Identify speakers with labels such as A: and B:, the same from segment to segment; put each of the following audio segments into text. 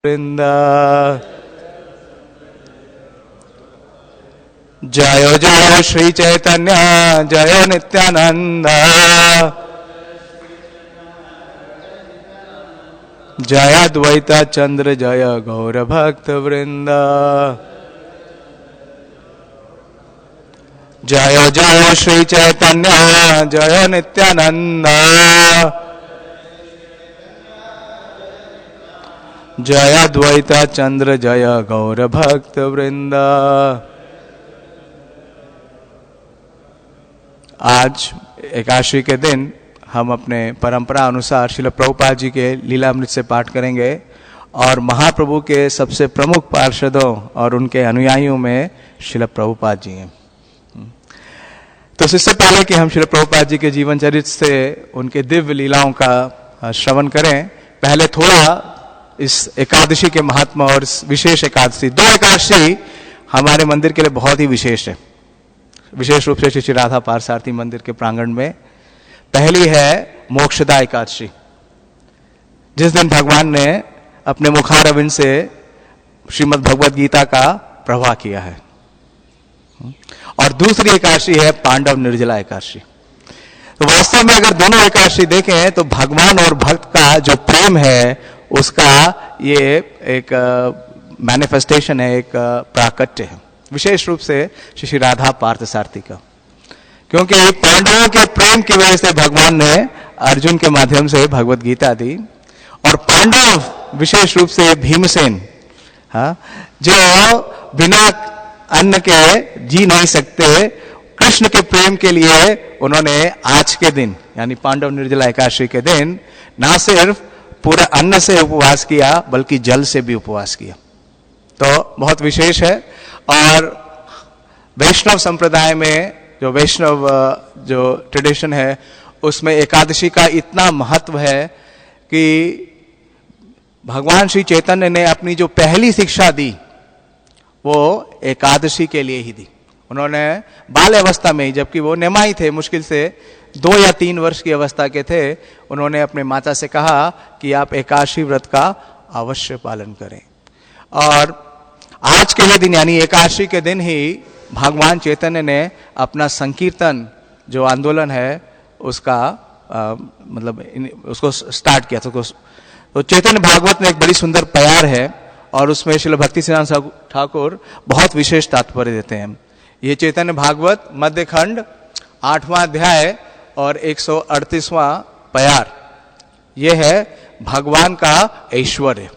A: वृंद जय जय श्री चैतन्य जय नित्यानंद जय अद्वैत चंद्र जय गौर भक्त वृंद जय जय श्री चैतन्य जय नित्यानंद जय अद्वैत चंद्र जय गौर भक्त वृंद। आज एकादशी के दिन हम अपने परंपरा अनुसार श्रील प्रभुपाद जी के लीलामृत से पाठ करेंगे और महाप्रभु के सबसे प्रमुख पार्षदों और उनके अनुयायियों में श्रील प्रभुपाद जी हैं। तो इससे पहले कि हम श्रील प्रभुपाद जी के जीवन चरित्र से उनके दिव्य लीलाओं का श्रवण करें, पहले थोड़ा इस एकादशी के महात्मा और इस विशेष एकादशी, दो एकादशी हमारे मंदिर के लिए बहुत ही विशेष है, विशेष रूप से श्री राधा पारसारथी मंदिर के प्रांगण में। पहली है मोक्षदा एकादशी, जिस दिन भगवान ने अपने मुखारविंद से श्रीमद् भगवद गीता का प्रवाह किया है। और दूसरी एकादशी है पांडव निर्जला एकादशी। तो वास्तव में अगर दोनों एकादशी देखें तो भगवान और भक्त का जो प्रेम है उसका ये एक मैनिफेस्टेशन है, एक प्राकट्य है, विशेष रूप से श्री राधा पार्थसारथी का। क्योंकि पांडवों के प्रेम की वजह से भगवान ने अर्जुन के माध्यम से भगवद गीता दी, और पांडव विशेष रूप से भीमसेन, जो बिना अन्न के जी नहीं सकते, कृष्ण के प्रेम के लिए उन्होंने आज के दिन यानी पांडव निर्जला एकादशी के दिन ना सिर्फ पूरा अन्न से उपवास किया बल्कि जल से भी उपवास किया। तो बहुत विशेष है। और वैष्णव संप्रदाय में जो वैष्णव जो ट्रेडिशन है उसमें एकादशी का इतना महत्व है कि भगवान श्री चैतन्य ने अपनी जो पहली शिक्षा दी वो एकादशी के लिए ही दी। उन्होंने बाल अवस्था में ही, जबकि वो निमाई थे, मुश्किल से 2 या 3 वर्ष की अवस्था के थे, उन्होंने अपने माता से कहा कि आप एकादशी व्रत का अवश्य पालन करें। और आज के दिन यानी एकादशी के दिन ही भगवान चैतन्य ने अपना संकीर्तन जो आंदोलन है उसका उसको स्टार्ट किया। तो चैतन्य भागवत में एक बड़ी सुंदर प्यार है और उसमें श्रील भक्ति सिद्धांत ठाकुर बहुत विशेष तात्पर्य देते हैं। ये चैतन्य भागवत मध्य खंड 8वां अध्याय और 138वां प्यार, ये है भगवान का ऐश्वर्य।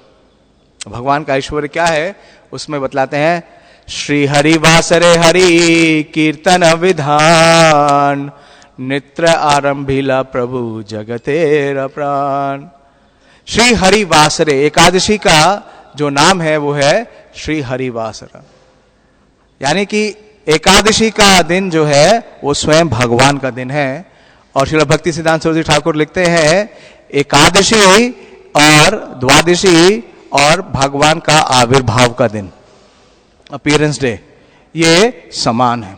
A: भगवान का ऐश्वर्य क्या है उसमें बतलाते हैं, श्री हरि वासरे हरि कीर्तन विधान नित्र आरंभिला प्रभु जगतेर प्राण। श्री हरि वासरे, एकादशी का जो नाम है वो है श्री हरि वासरा, यानी कि एकादशी का दिन जो है वो स्वयं भगवान का दिन है। और श्रील भक्ति सिद्धांत सरस्वती ठाकुर लिखते हैं एकादशी और द्वादशी और भगवान का आविर्भाव का दिन, अपीयरेंस डे, ये समान है।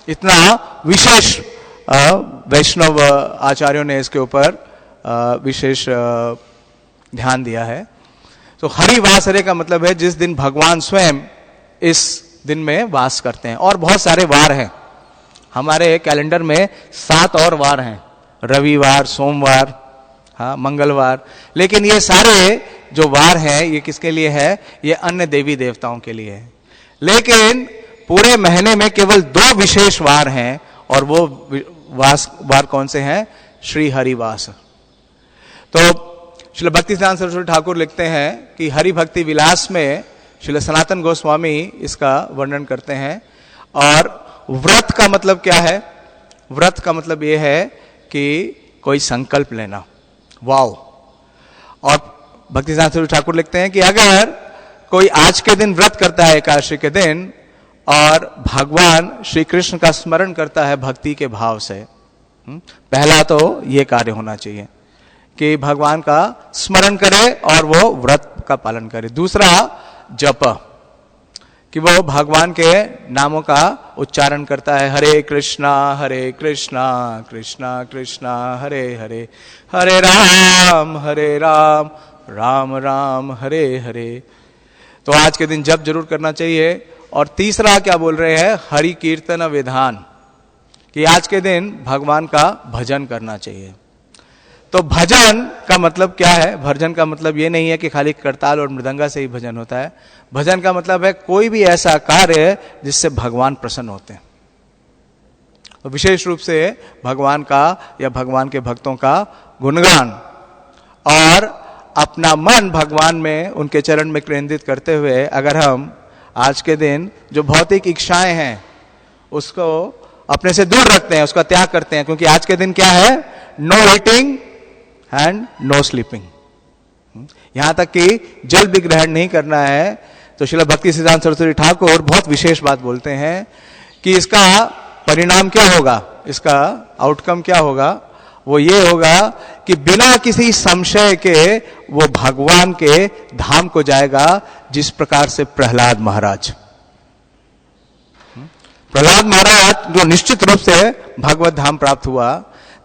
A: इतना विशेष वैष्णव आचार्यों ने इसके ऊपर विशेष ध्यान दिया है। तो हरिवासरे का मतलब है जिस दिन भगवान स्वयं इस दिन में वास करते हैं। और बहुत सारे वार हैं हमारे कैलेंडर में, 7 और वार हैं, रविवार, सोमवार, मंगलवार। लेकिन ये सारे जो वार हैं ये किसके लिए है? ये अन्य देवी देवताओं के लिए है। लेकिन पूरे महीने में केवल 2 विशेष वार हैं, और वो वार कौन से हैं? श्री हरिवास। तो श्रील भक्ति सिद्धांत सरस्वती ठाकुर लिखते हैं कि हरि भक्ति विलास में श्रील सनातन गोस्वामी इसका वर्णन करते हैं। और व्रत का मतलब क्या है? व्रत का मतलब यह है कि कोई संकल्प लेना, वाव। और भक्ति सिद्धांत सरस्वती ठाकुर लिखते हैं कि अगर कोई आज के दिन व्रत करता है एकादशी के दिन और भगवान श्री कृष्ण का स्मरण करता है भक्ति के भाव से, पहला तो ये कार्य होना चाहिए कि भगवान का स्मरण करे और वो व्रत का पालन करे। दूसरा जप, कि वो भगवान के नामों का उच्चारण करता है, हरे कृष्णा कृष्णा कृष्णा हरे हरे, हरे राम राम राम हरे हरे। तो आज के दिन जप जरूर करना चाहिए। और तीसरा क्या बोल रहे हैं, हरि कीर्तन विधान, कि आज के दिन भगवान का भजन करना चाहिए। तो भजन का मतलब क्या है? भजन का मतलब ये नहीं है कि खाली करताल और मृदंगा से ही भजन होता है। भजन का मतलब है कोई भी ऐसा कार्य जिससे भगवान प्रसन्न होते हैं। तो विशेष रूप से भगवान का या भगवान के भक्तों का गुणगान और अपना मन भगवान में, उनके चरण में केंद्रित करते हुए अगर हम आज के दिन जो भौतिक इच्छाएं हैं उसको अपने से दूर रखते हैं, उसका त्याग करते हैं, क्योंकि आज के दिन क्या है, no eating and no sleeping. यहां तक कि जल भी ग्रहण नहीं करना है। तो श्रील भक्ति सिद्धांत सरस्वती ठाकुर बहुत विशेष बात बोलते हैं कि इसका परिणाम क्या होगा, इसका आउटकम क्या होगा, वो ये होगा कि बिना किसी संशय के वो भगवान के धाम को जाएगा, जिस प्रकार से प्रहलाद महाराज जो निश्चित रूप से भगवत धाम प्राप्त हुआ।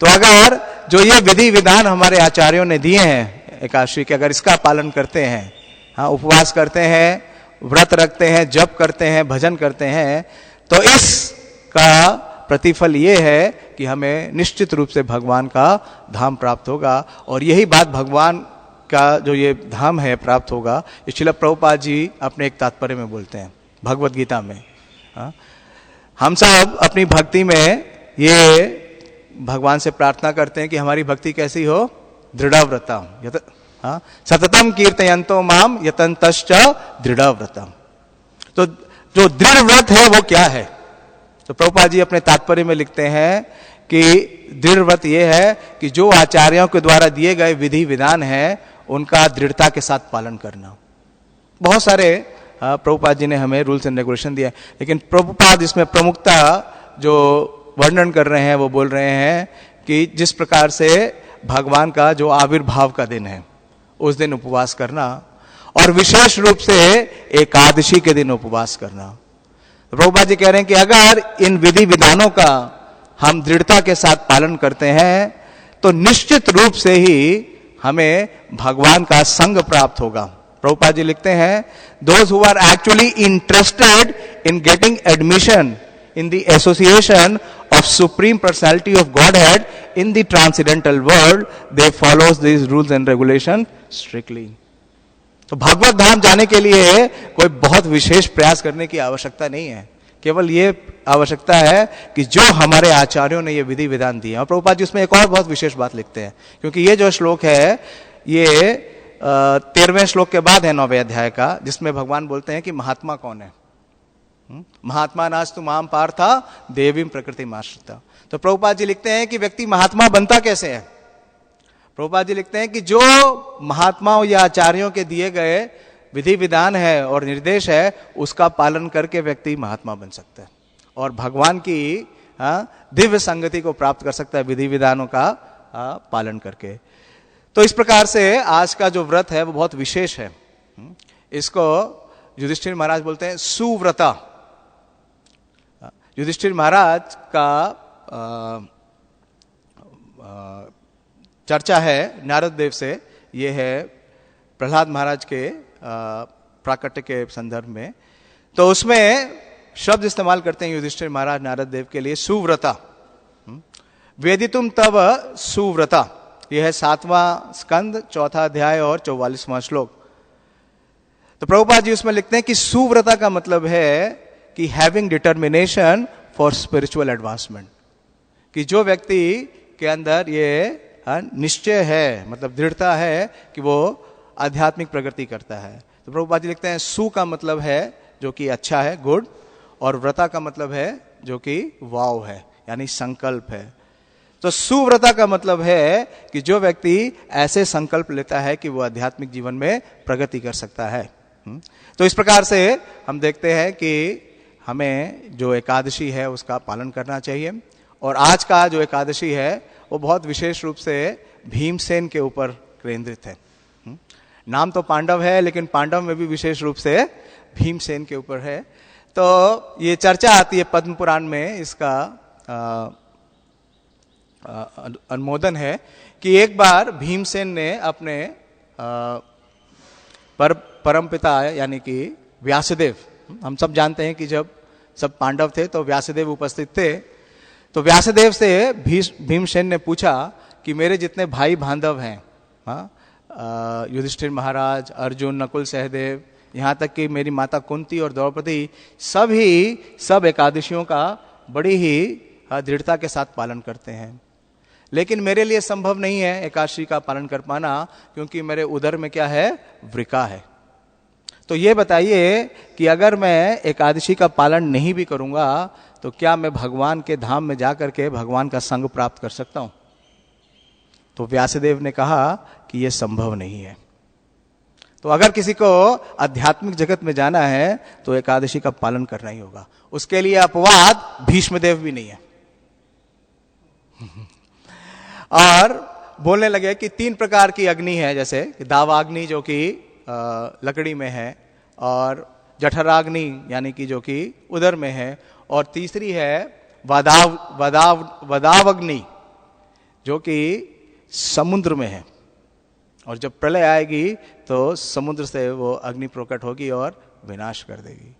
A: तो अगर जो ये विधि विधान हमारे आचार्यों ने दिए हैं एकादशी के, अगर इसका पालन करते हैं, हाँ, उपवास करते हैं, व्रत रखते हैं, जप करते हैं, भजन करते हैं, तो इसका प्रतिफल ये है कि हमें निश्चित रूप से भगवान का धाम प्राप्त होगा। और यही बात भगवान का जो ये धाम है प्राप्त होगा, श्रील प्रभुपाद जी अपने एक तात्पर्य में बोलते हैं भगवत गीता में। हम सब अपनी भक्ति में ये भगवान से प्रार्थना करते हैं कि हमारी भक्ति कैसी हो, दृढ़व्रता, सततम कीर्तयन्तो माम यतन्तश्च दृढ़व्रतम। तो जो दृढ़ व्रत है वो क्या है? तो प्रभुपाद जी अपने तात्पर्य में लिखते हैं कि दृढ़ व्रत ये है कि जो आचार्यों के द्वारा दिए गए विधि विधान है उनका दृढ़ता के साथ पालन करना। बहुत सारे प्रभुपाद जी ने हमें रूल्स एंड रेगुलेशन दिया, लेकिन प्रभुपाद इसमें प्रमुखता जो वर्णन कर रहे हैं वो बोल रहे हैं कि जिस प्रकार से भगवान का जो आविर्भाव का दिन है उस दिन उपवास करना, और विशेष रूप से एकादशी के दिन उपवास करना। तो प्रभुपाद जी कह रहे हैं कि अगर इन विधि विधानों का हम दृढ़ता के साथ पालन करते हैं तो निश्चित रूप से ही हमें भगवान का संग प्राप्त होगा। प्रभुपाद जी लिखते हैं, those who are actually interested in getting admission in the association of supreme personality of Godhead in the transcendental world, they follows these rules and regulations strictly. तो भगवत धाम जाने के लिए कोई बहुत विशेष प्रयास करने की आवश्यकता नहीं है, केवल ये आवश्यकता है कि जो हमारे आचार्यों ने ये विधि विधान दिए। और प्रभुपाद जी उसमें एक और बहुत विशेष बात लिखते हैं, क्योंकि ये जो श्लोक है ये 13वें श्लोक के बाद है 9वें अध्याय का, जिसमें भगवान बोलते हैं कि महात्मा कौन है। महात्मा नास्तु माम पार्था देवीं प्रकृति माश्रिता। तो प्रभुपाद जी लिखते हैं कि व्यक्ति महात्मा बनता कैसे है। प्रभुपाद जी लिखते हैं कि जो महात्माओं या आचार्यों के दिए गए विधि विधान है और निर्देश है उसका पालन करके व्यक्ति महात्मा बन सकता है और भगवान की दिव्य संगति को प्राप्त कर सकता है विधि विधानों का पालन करके। तो इस प्रकार से आज का जो व्रत है वो बहुत विशेष है। इसको युधिष्ठिर महाराज बोलते हैं सुव्रता। युधिष्ठिर महाराज का चर्चा है नारद देव से, ये है प्रहलाद महाराज के प्राकट्य के संदर्भ में। तो उसमें शब्द इस्तेमाल करते हैं युधिष्ठिर महाराज नारद देव के लिए, सुव्रता। वेदितुम तव सुव्रता, यह है 7वां स्कंद 4था अध्याय और 44वां श्लोक। तो प्रभुपाद जी उसमें लिखते हैं कि सुव्रता का मतलब है कि having determination for spiritual advancement, कि जो व्यक्ति के अंदर ये निश्चय है, मतलब दृढ़ता है कि वो आध्यात्मिक प्रगति करता है। तो प्रभुपाद जी लिखते हैं सु का मतलब है जो कि अच्छा है, गुड, और व्रता का मतलब है जो कि वाव है, यानी संकल्प है। तो सुव्रता का मतलब है कि जो व्यक्ति ऐसे संकल्प लेता है कि वो आध्यात्मिक जीवन में प्रगति कर सकता है। तो इस प्रकार से हम देखते हैं कि हमें जो एकादशी है उसका पालन करना चाहिए। और आज का जो एकादशी है वो बहुत विशेष रूप से भीमसेन के ऊपर केंद्रित है। नाम तो पांडव है लेकिन पांडव में भी विशेष रूप से भीमसेन के ऊपर है। तो ये चर्चा आती है पद्म पुराण में, इसका अनुमोदन है कि एक बार भीमसेन ने अपने परमपिता यानी कि व्यासदेव, हम सब जानते हैं कि जब सब पांडव थे तो व्यासदेव उपस्थित थे। तो व्यासदेव से भीमसेन ने पूछा कि मेरे जितने भाई बांधव हैं, युधिष्ठिर महाराज, अर्जुन, नकुल, सहदेव, यहाँ तक कि मेरी माता कुंती और द्रौपदी, सब एकादशियों का बड़ी ही दृढ़ता के साथ पालन करते हैं, लेकिन मेरे लिए संभव नहीं है एकादशी का पालन कर पाना, क्योंकि मेरे उदर में क्या है, वृका है। तो ये बताइए कि अगर मैं एकादशी का पालन नहीं भी करूंगा तो क्या मैं भगवान के धाम में जाकर के भगवान का संग प्राप्त कर सकता हूं? तो व्यासदेव ने कहा कि यह संभव नहीं है। तो अगर किसी को आध्यात्मिक जगत में जाना है तो एकादशी का पालन करना ही होगा। उसके लिए अपवाद भीष्मदेव भी नहीं है। और बोलने लगे कि 3 प्रकार की अग्नि है, जैसे दावाग्नि जो कि लकड़ी में है, और जठराग्नि यानी कि जो कि उदर में है, और तीसरी है वदावग्नि जो कि समुद्र में है। और जब प्रलय आएगी तो समुद्र से वो अग्नि प्रकट होगी और विनाश कर देगी।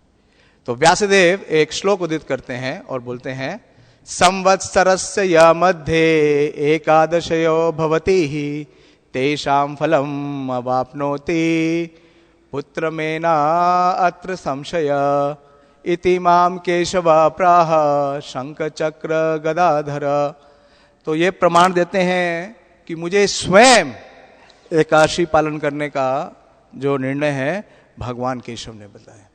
A: तो व्यासदेव एक श्लोक उदित करते हैं और बोलते हैं, संवत्सरस्य य मध्ये एकादशयो भवति ही तेषां फलम् अवाप्नोति पुत्रमेना अत्र संशय इति माम केशव प्राह शंख चक्र गदाधर। तो ये प्रमाण देते हैं कि मुझे स्वयं एकादशी पालन करने का जो निर्णय है भगवान केशव ने बताया।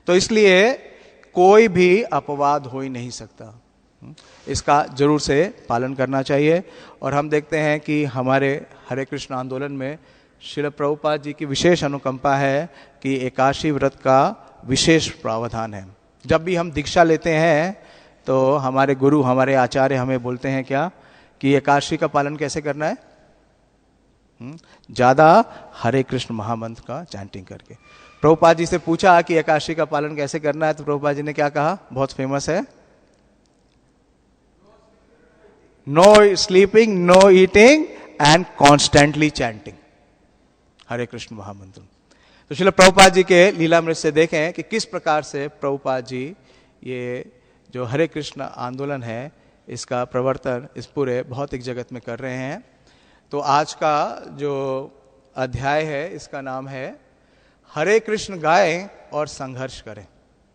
A: तो इसलिए कोई भी अपवाद हो ही नहीं सकता, इसका जरूर से पालन करना चाहिए। और हम देखते हैं कि हमारे हरे कृष्ण आंदोलन में श्रील प्रभुपाद जी की विशेष अनुकंपा है कि एकादशी व्रत का विशेष प्रावधान है। जब भी हम दीक्षा लेते हैं तो हमारे गुरु, हमारे आचार्य हमें बोलते हैं क्या, कि एकादशी का पालन कैसे करना है, ज्यादा हरे कृष्ण महामंत्र का चैंटिंग करके। प्रभुपाद जी से पूछा कि एकादशी का पालन कैसे करना है, तो प्रभुपाद जी ने क्या कहा, बहुत फेमस है, no sleeping, no eating and constantly chanting Hare Krishna महामंत्र। तो श्रील प्रभुपाद जी के लीलामृत से देखें कि किस प्रकार से प्रभुपाद जी ये जो हरे कृष्ण आंदोलन है इसका प्रवर्तन इस पूरे भौतिक जगत में कर रहे हैं। तो आज का जो अध्याय है इसका नाम है हरे कृष्ण गाएं और संघर्ष करें।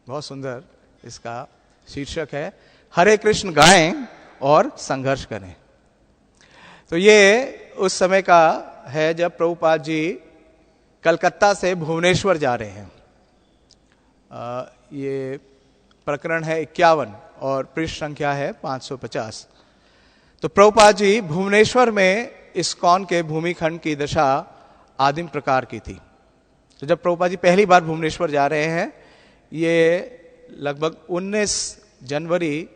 A: बहुत सुंदर इसका शीर्षक है, हरे कृष्ण गाएं और संघर्ष करें। तो ये उस समय का है जब प्रभुपाद जी कलकत्ता से भुवनेश्वर जा रहे हैं। ये प्रकरण है 51 और पृष्ठ संख्या है 550। तो प्रभुपाद जी भुवनेश्वर में इस्कॉन के भूमिखंड की दशा आदिम प्रकार की थी। तो जब प्रभुपाद जी पहली बार भुवनेश्वर जा रहे हैं, ये लगभग 19 जनवरी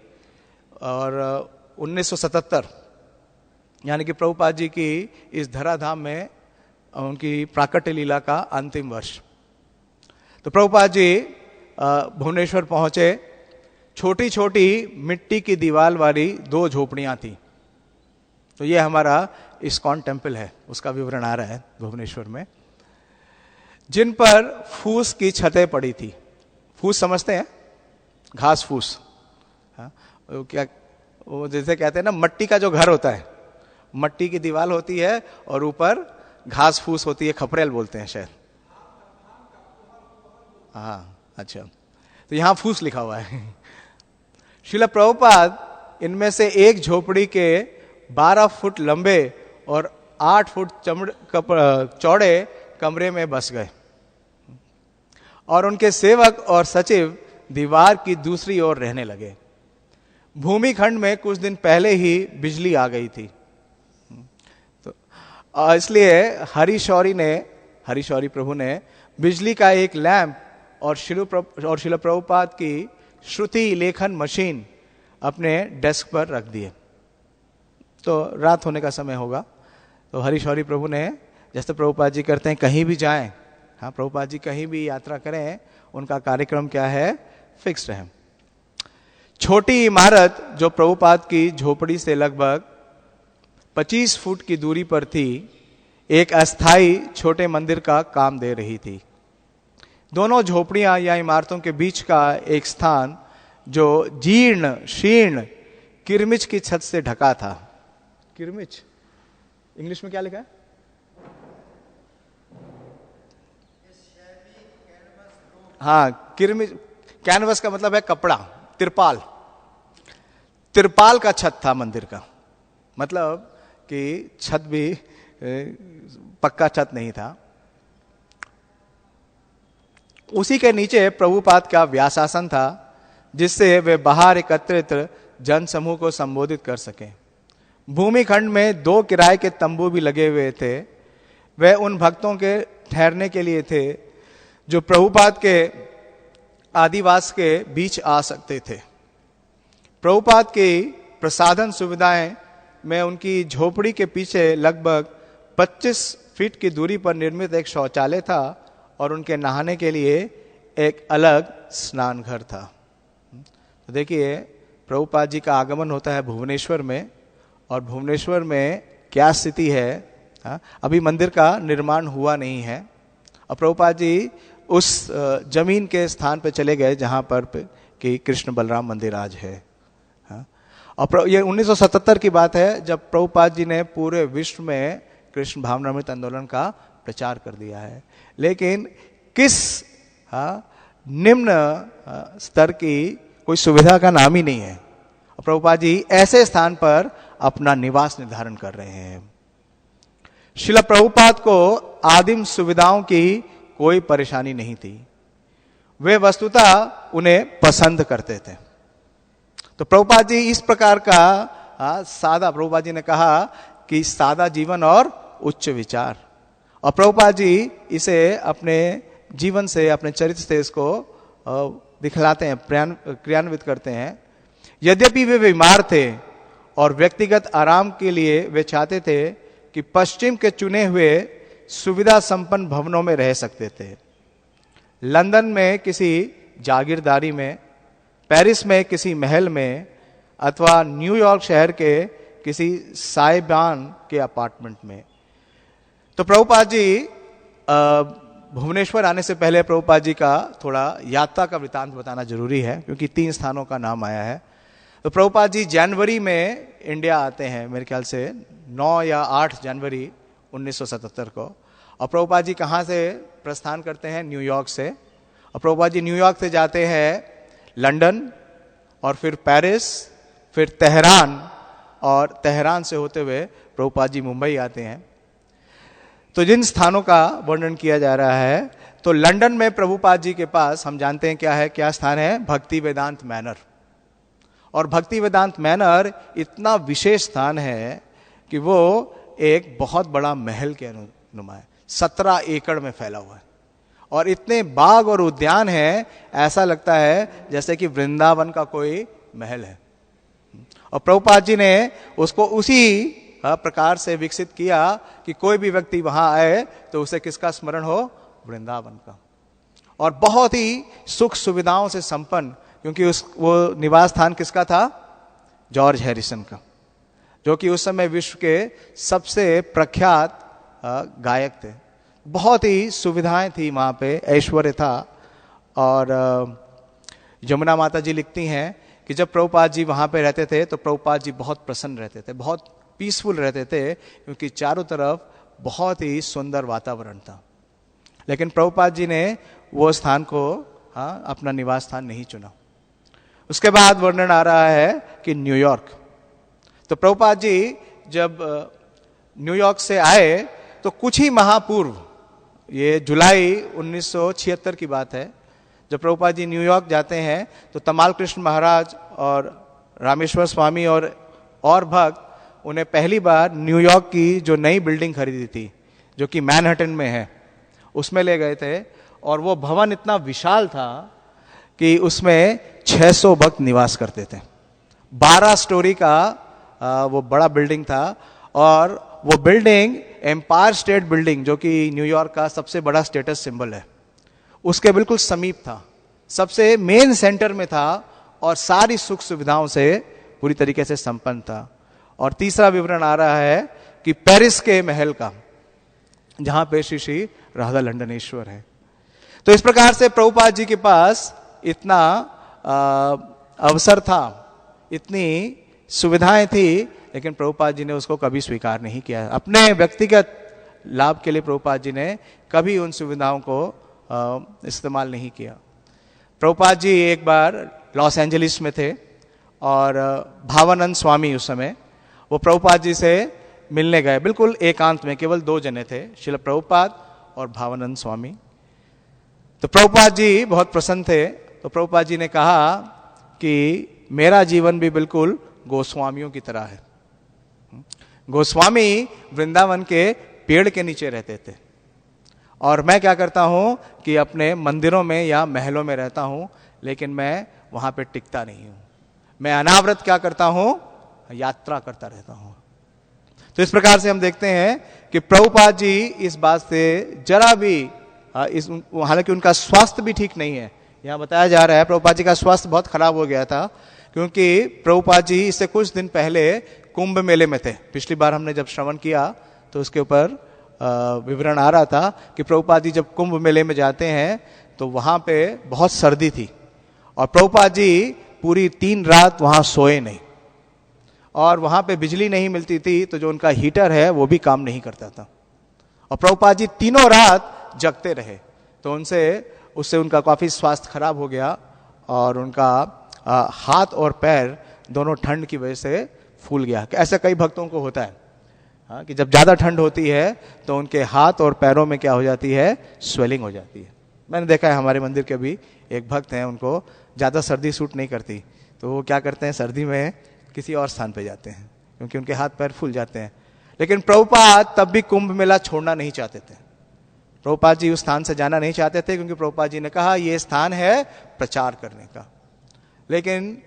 A: और 1977, यानी कि प्रभुपाद जी की इस धराधाम में उनकी प्राकट्य लीला का अंतिम वर्ष। तो प्रभुपाद जी भुवनेश्वर पहुंचे। छोटी छोटी मिट्टी की दीवार वाली 2 झोपड़ियां थी। तो ये हमारा इस्कॉन टेम्पल है, उसका विवरण आ रहा है भुवनेश्वर में, जिन पर फूस की छतें पड़ी थी। फूस समझते हैं, घास फूस, क्या वो जैसे कहते हैं ना, मट्टी का जो घर होता है, मट्टी की दीवार होती है और ऊपर घास फूस होती है, खपरेल बोलते हैं शायद। हाँ, अच्छा, तो यहां फूस लिखा हुआ है। श्रील प्रभुपाद इनमें से एक झोपड़ी के 12 फुट लंबे और 8 फुट चौड़े कमरे में बस गए और उनके सेवक और सचिव दीवार की दूसरी ओर रहने लगे। भूमिखंड में कुछ दिन पहले ही बिजली आ गई थी। तो इसलिए हरिशौरी प्रभु ने बिजली का एक लैंप और श्रील प्रभुपाद की श्रुति लेखन मशीन अपने डेस्क पर रख दिए। तो रात होने का समय होगा, तो हरिशौरी प्रभु ने, जैसे प्रभुपाद जी करते हैं कहीं भी जाएं, हाँ, प्रभुपाद जी कहीं भी यात्रा करें, उनका कार्यक्रम क्या है, फिक्स्ड है। छोटी इमारत जो प्रभुपाद की झोपड़ी से लगभग 25 फुट की दूरी पर थी, एक अस्थाई छोटे मंदिर का काम दे रही थी। दोनों झोपड़ियां या इमारतों के बीच का एक स्थान जो जीर्ण शीर्ण किरमिच की छत से ढका था। किरमिच इंग्लिश में क्या लिखा है? हाँ, किरमिच कैनवस का मतलब है कपड़ा, तिरपाल। तिरपाल का छत था मंदिर का, मतलब कि छत भी पक्का छत नहीं था। उसी के नीचे प्रभुपाद का व्यासासन था, जिससे वे बाहर एकत्रित जन समूह को संबोधित कर सके। भूमिखंड में 2 किराए के तंबू भी लगे हुए थे। वे उन भक्तों के ठहरने के लिए थे जो प्रभुपाद के आदिवास के बीच आ सकते थे। प्रभुपाद की प्रसाधन सुविधाएं में उनकी झोपड़ी के पीछे लगभग 25 फीट की दूरी पर निर्मित एक शौचालय था और उनके नहाने के लिए एक अलग स्नान घर था। तो देखिए, प्रभुपाद जी का आगमन होता है भुवनेश्वर में, और भुवनेश्वर में क्या स्थिति है। अभी मंदिर का निर्माण हुआ नहीं है, और प्रभुपाद जी उस जमीन के स्थान पर चले गए जहां पर कि कृष्ण बलराम मंदिर आज है। और ये 1977 की बात है, जब प्रभुपाद जी ने पूरे विश्व में कृष्ण भावनामृत आंदोलन का प्रचार कर दिया है। लेकिन किस निम्न स्तर की कोई सुविधा का नाम ही नहीं है। प्रभुपाद जी ऐसे स्थान पर अपना निवास निर्धारण कर रहे हैं। श्रील प्रभुपाद को आदिम सुविधाओं की कोई परेशानी नहीं थी। वे वस्तुतः उन्हें पसंद करते थे। तो प्रभुपाद जी इस प्रकार का सादा, प्रभुपाद जी ने कहा कि सादा जीवन और उच्च विचार, और प्रभुपाद जी इसे अपने जीवन से, अपने चरित्र से इसको दिखलाते हैं, क्रियान्वित करते हैं। यद्यपि वे बीमार थे और व्यक्तिगत आराम के लिए वे चाहते थे कि पश्चिम के चुने हुए सुविधा संपन्न भवनों में रह सकते थे। लंदन में किसी जागीरदारी में, पेरिस में किसी महल में, अथवा न्यूयॉर्क शहर के किसी साइबान के अपार्टमेंट में। तो प्रभुपाद जी भुवनेश्वर आने से पहले प्रभुपाद जी का थोड़ा यात्रा का वृतांत बताना जरूरी है, क्योंकि 3 स्थानों का नाम आया है। तो प्रभुपाद जी जनवरी में इंडिया आते हैं, मेरे ख्याल से 9 या 8 जनवरी 1977 को। और प्रभुपाद जी कहाँ से प्रस्थान करते हैं? न्यूयॉर्क से। और प्रभुपाद जी न्यूयॉर्क से जाते हैं लंदन, और फिर पेरिस, फिर तेहरान, और तेहरान से होते हुए प्रभुपाद जी मुंबई आते हैं। तो जिन स्थानों का वर्णन किया जा रहा है, तो लंदन में प्रभुपाद जी के पास हम जानते हैं क्या है, क्या स्थान है? भक्ति वेदांत मैनर। और भक्ति वेदांत मैनर इतना विशेष स्थान है कि वो एक बहुत बड़ा महल के अनुमा है, 17 एकड़ में फैला हुआ है, और इतने बाग और उद्यान है, ऐसा लगता है जैसे कि वृंदावन का कोई महल है। और प्रभुपाद जी ने उसको उसी प्रकार से विकसित किया कि कोई भी व्यक्ति वहां आए तो उसे किसका स्मरण हो? वृंदावन का। और बहुत ही सुख सुविधाओं से संपन्न, क्योंकि वो निवास स्थान किसका था? जॉर्ज हैरिसन का, जो कि उस समय विश्व के सबसे प्रख्यात गायक थे। बहुत ही सुविधाएं थी वहां पे, ऐश्वर्य था। और यमुना माता जी लिखती हैं कि जब प्रभुपाद जी वहां पे रहते थे तो प्रभुपाद जी बहुत प्रसन्न रहते थे, बहुत पीसफुल रहते थे, क्योंकि चारों तरफ बहुत ही सुंदर वातावरण था। लेकिन प्रभुपाद जी ने वो स्थान को अपना निवास स्थान नहीं चुना। उसके बाद वर्णन आ रहा है कि न्यूयॉर्क। तो प्रभुपाद जी जब न्यूयॉर्क से आए तो कुछ ही माह पूर्व, ये जुलाई 1976 की बात है, जब प्रभुपाद जी न्यूयॉर्क जाते हैं तो तमाल कृष्ण महाराज और रामेश्वर स्वामी और भक्त उन्हें पहली बार न्यूयॉर्क की जो नई बिल्डिंग खरीदी थी, जो कि मैनहट्टन में है, उसमें ले गए थे। और वो भवन इतना विशाल था कि उसमें 600 भक्त निवास करते थे। 12 स्टोरी का वो बड़ा बिल्डिंग था, और वो बिल्डिंग एम्पायर स्टेट बिल्डिंग, जो कि न्यूयॉर्क का सबसे बड़ा स्टेटस सिंबल है, उसके बिल्कुल समीप था, सबसे मेन सेंटर में था, और सारी सुख सुविधाओं से पूरी तरीके से संपन्न था। और तीसरा विवरण आ रहा है कि पेरिस के महल का, जहां पे श्री श्री राधा लंडनेश्वर है। तो इस प्रकार से प्रभुपाद जी के पास इतना अवसर था, इतनी सुविधाएं थी, लेकिन प्रभुपाद जी ने उसको कभी स्वीकार नहीं किया। अपने व्यक्तिगत लाभ के लिए प्रभुपाद जी ने कभी उन सुविधाओं को इस्तेमाल नहीं किया। प्रभुपाद जी एक बार लॉस एंजलिस में थे और भावानंद स्वामी उस समय वो प्रभुपाद जी से मिलने गए, बिल्कुल एकांत में, केवल 2 जने थे, श्रील प्रभुपाद और भावानंद स्वामी। तो प्रभुपाद जी बहुत प्रसन्न थे। तो प्रभुपाद जी ने कहा कि मेरा जीवन भी बिल्कुल गोस्वामियों की तरह है। गोस्वामी वृंदावन के पेड़ के नीचे रहते थे और मैं क्या करता हूं कि अपने मंदिरों में या महलों में रहता हूं, लेकिन मैं वहां पे टिकता नहीं हूं। मैं अनावरत क्या करता हूं, यात्रा करता रहता हूं। तो इस प्रकार से हम देखते हैं कि प्रभुपाद जी इस बात से जरा भी हालांकि उनका स्वास्थ्य भी ठीक नहीं है, यहां बताया जा रहा है प्रभुपाद जी का स्वास्थ्य बहुत खराब हो गया था, क्योंकि प्रभुपाद जी इससे कुछ दिन पहले कुंभ मेले में थे। पिछली बार हमने जब श्रवण किया तो उसके ऊपर विवरण आ रहा था कि प्रभुपाद जी जब कुंभ मेले में जाते हैं तो वहां पे बहुत सर्दी थी और प्रभुपाद जी पूरी 3 रात वहां सोए नहीं और वहां पे बिजली नहीं मिलती थी, तो जो उनका हीटर है वो भी काम नहीं करता था और प्रभुपाद जी 3 रात जगते रहे। तो उससे उनका काफी स्वास्थ्य खराब हो गया और उनका हाथ और पैर दोनों ठंड की वजह से फूल गया। ऐसा कई भक्तों को होता है कि जब ज्यादा ठंड होती है तो उनके हाथ और पैरों में क्या हो जाती है, स्वेलिंग हो जाती है। मैंने देखा है हमारे मंदिर के भी एक भक्त हैं, उनको ज्यादा सर्दी सूट नहीं करती, तो वो क्या करते हैं, सर्दी में किसी और स्थान पे जाते हैं क्योंकि उनके हाथ पैर फूल जाते हैं। लेकिन प्रभुपाद तब भी कुंभ मेला छोड़ना नहीं चाहते थे। प्रभुपाद जी उस स्थान से जाना नहीं चाहते थे क्योंकि प्रभुपाद जी ने कहा यह स्थान है प्रचार करने का। लेकिन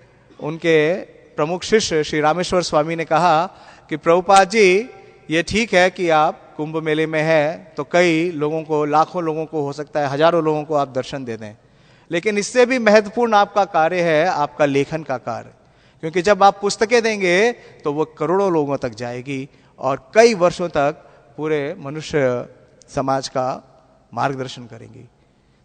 A: उनके प्रमुख शिष्य श्री रामेश्वर स्वामी ने कहा कि प्रभुपाद जी ये ठीक है कि आप कुंभ मेले में हैं तो कई लोगों को, लाखों लोगों को, हो सकता है हजारों लोगों को आप दर्शन दे दें, लेकिन इससे भी महत्वपूर्ण आपका कार्य है आपका लेखन का कार्य, क्योंकि जब आप पुस्तकें देंगे तो वो करोड़ों लोगों तक जाएगी और कई वर्षों तक पूरे मनुष्य समाज का मार्गदर्शन करेंगी।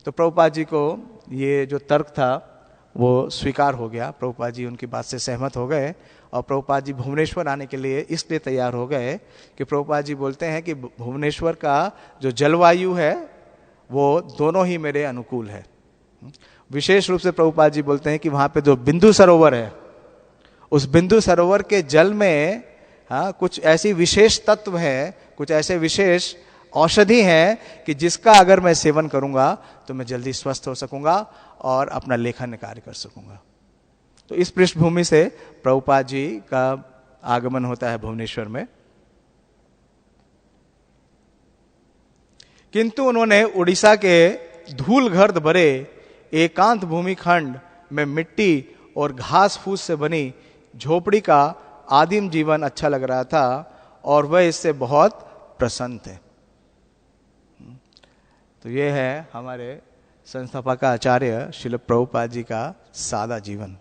A: तो प्रभुपाद जी को ये जो तर्क था वो स्वीकार हो गया। प्रभुपाद जी उनकी बात से सहमत हो गए और प्रभुपाद जी भुवनेश्वर आने के लिए इसलिए तैयार हो गए कि प्रभुपाद जी बोलते हैं कि भुवनेश्वर का जो जलवायु है वो दोनों ही मेरे अनुकूल है। विशेष रूप से प्रभुपाद जी बोलते हैं कि वहां पे जो बिंदु सरोवर है, उस बिंदु सरोवर के जल में कुछ ऐसी विशेष तत्व है, कुछ ऐसे विशेष औषधि हैं कि जिसका अगर मैं सेवन करूंगा तो मैं जल्दी स्वस्थ हो सकूंगा और अपना लेखन कार्य कर सकूंगा। तो इस पृष्ठभूमि से प्रभुपाद जी का आगमन होता है भुवनेश्वर में। किंतु उन्होंने उड़ीसा के धूलगर्द भरे एकांत भूमि खंड में मिट्टी और घास फूस से बनी झोपड़ी का आदिम जीवन अच्छा लग रहा था और वह इससे बहुत प्रसन्न थे। तो ये है हमारे संस्थापक आचार्य श्रील प्रभुपाद जी का सादा जीवन।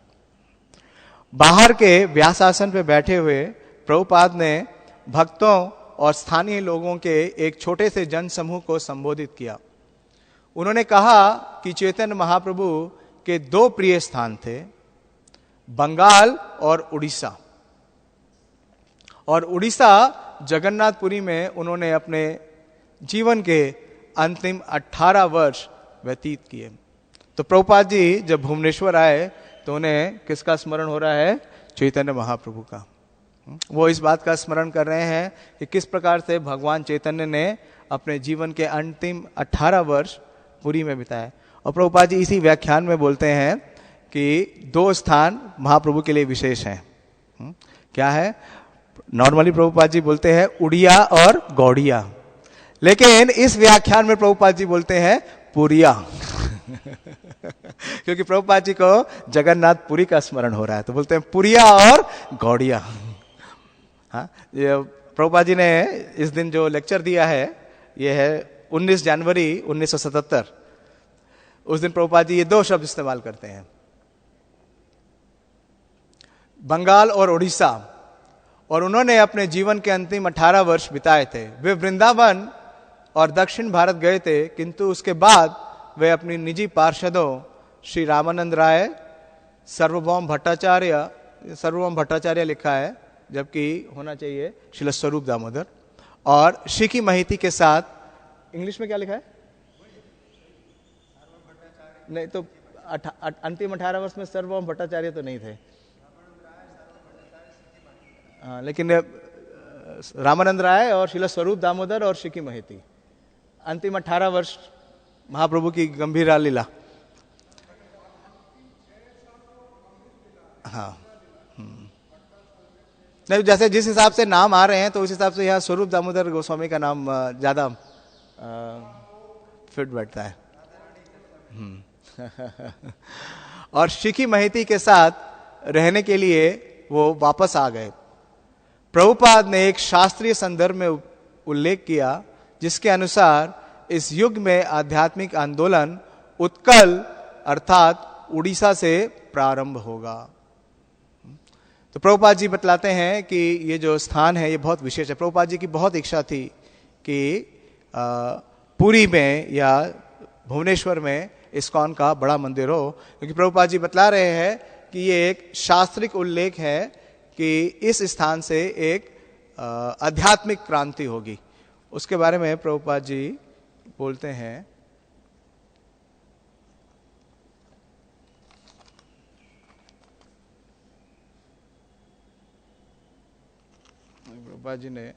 A: बाहर के व्यासासन पे बैठे हुए प्रभुपाद ने भक्तों और स्थानीय लोगों के एक छोटे से जन समूह को संबोधित किया। उन्होंने कहा कि चैतन्य महाप्रभु के 2 प्रिय स्थान थे, बंगाल और उड़ीसा। और उड़ीसा जगन्नाथपुरी में उन्होंने अपने जीवन के अंतिम 18 वर्ष व्यतीत किए। तो प्रभुपाद जी जब भुवनेश्वर आए तो उन्हें किसका स्मरण हो रहा है, चैतन्य महाप्रभु का। वो इस बात का स्मरण कर रहे हैं कि किस प्रकार से भगवान चैतन्य ने अपने जीवन के अंतिम 18 वर्ष पुरी में बिताए। और प्रभुपाद जी इसी व्याख्यान में बोलते हैं कि 2 स्थान महाप्रभु के लिए विशेष हैं। क्या है? नॉर्मली प्रभुपाद जी बोलते हैं उड़िया और गौड़िया, लेकिन इस व्याख्यान में प्रभुपाद जी बोलते हैं पुरिया क्योंकि प्रभुपाद जी को जगन्नाथपुरी का स्मरण हो रहा है, तो बोलते हैं पुरिया और गौड़िया। हाँ, प्रभुपाद जी ने इस दिन जो लेक्चर दिया है ये है 19 जनवरी 1977। उस दिन प्रभुपाद जी ये 2 शब्द इस्तेमाल करते हैं, बंगाल और उड़ीसा। और उन्होंने अपने जीवन के अंतिम 18 वर्ष बिताए थे। वे वृंदावन और दक्षिण भारत गए थे, किंतु उसके बाद वे अपनी निजी पार्षदों श्री रामानंद राय, सर्वभौम भट्टाचार्य लिखा है, जबकि होना चाहिए श्रील स्वरूप दामोदर, और शिकी महिती के साथ, इंग्लिश में क्या लिखा है? नहीं तो अंतिम 18 वर्ष में सर्वभौम भट्टाचार्य तो नहीं थे। हाँ, लेकिन रामानंद राय और श्रील स्वरूप दामोदर और शिकी महिती, अंतिम 18 वर्ष महाप्रभु की गंभीर लीला। हाँ, नहीं, जैसे जिस हिसाब से नाम आ रहे हैं तो उस हिसाब से यहाँ स्वरूप दामोदर गोस्वामी का नाम ज्यादा फिट बैठता है। और शिकी महिती के साथ रहने के लिए वो वापस आ गए। प्रभुपाद ने एक शास्त्रीय संदर्भ में उल्लेख किया जिसके अनुसार इस युग में आध्यात्मिक आंदोलन उत्कल अर्थात उड़ीसा से प्रारंभ होगा। तो प्रभुपाद जी बतलाते हैं कि ये जो स्थान है ये बहुत विशेष है। प्रभुपाद जी की बहुत इच्छा थी कि पुरी में या भुवनेश्वर में इस्कॉन का बड़ा मंदिर हो, क्योंकि प्रभुपाद जी बतला रहे हैं कि ये एक शास्त्रिक उल्लेख है कि इस स्थान से एक आध्यात्मिक क्रांति होगी। उसके बारे में प्रभुपाद जी बोलते हैं, प्रभुपाद जी ने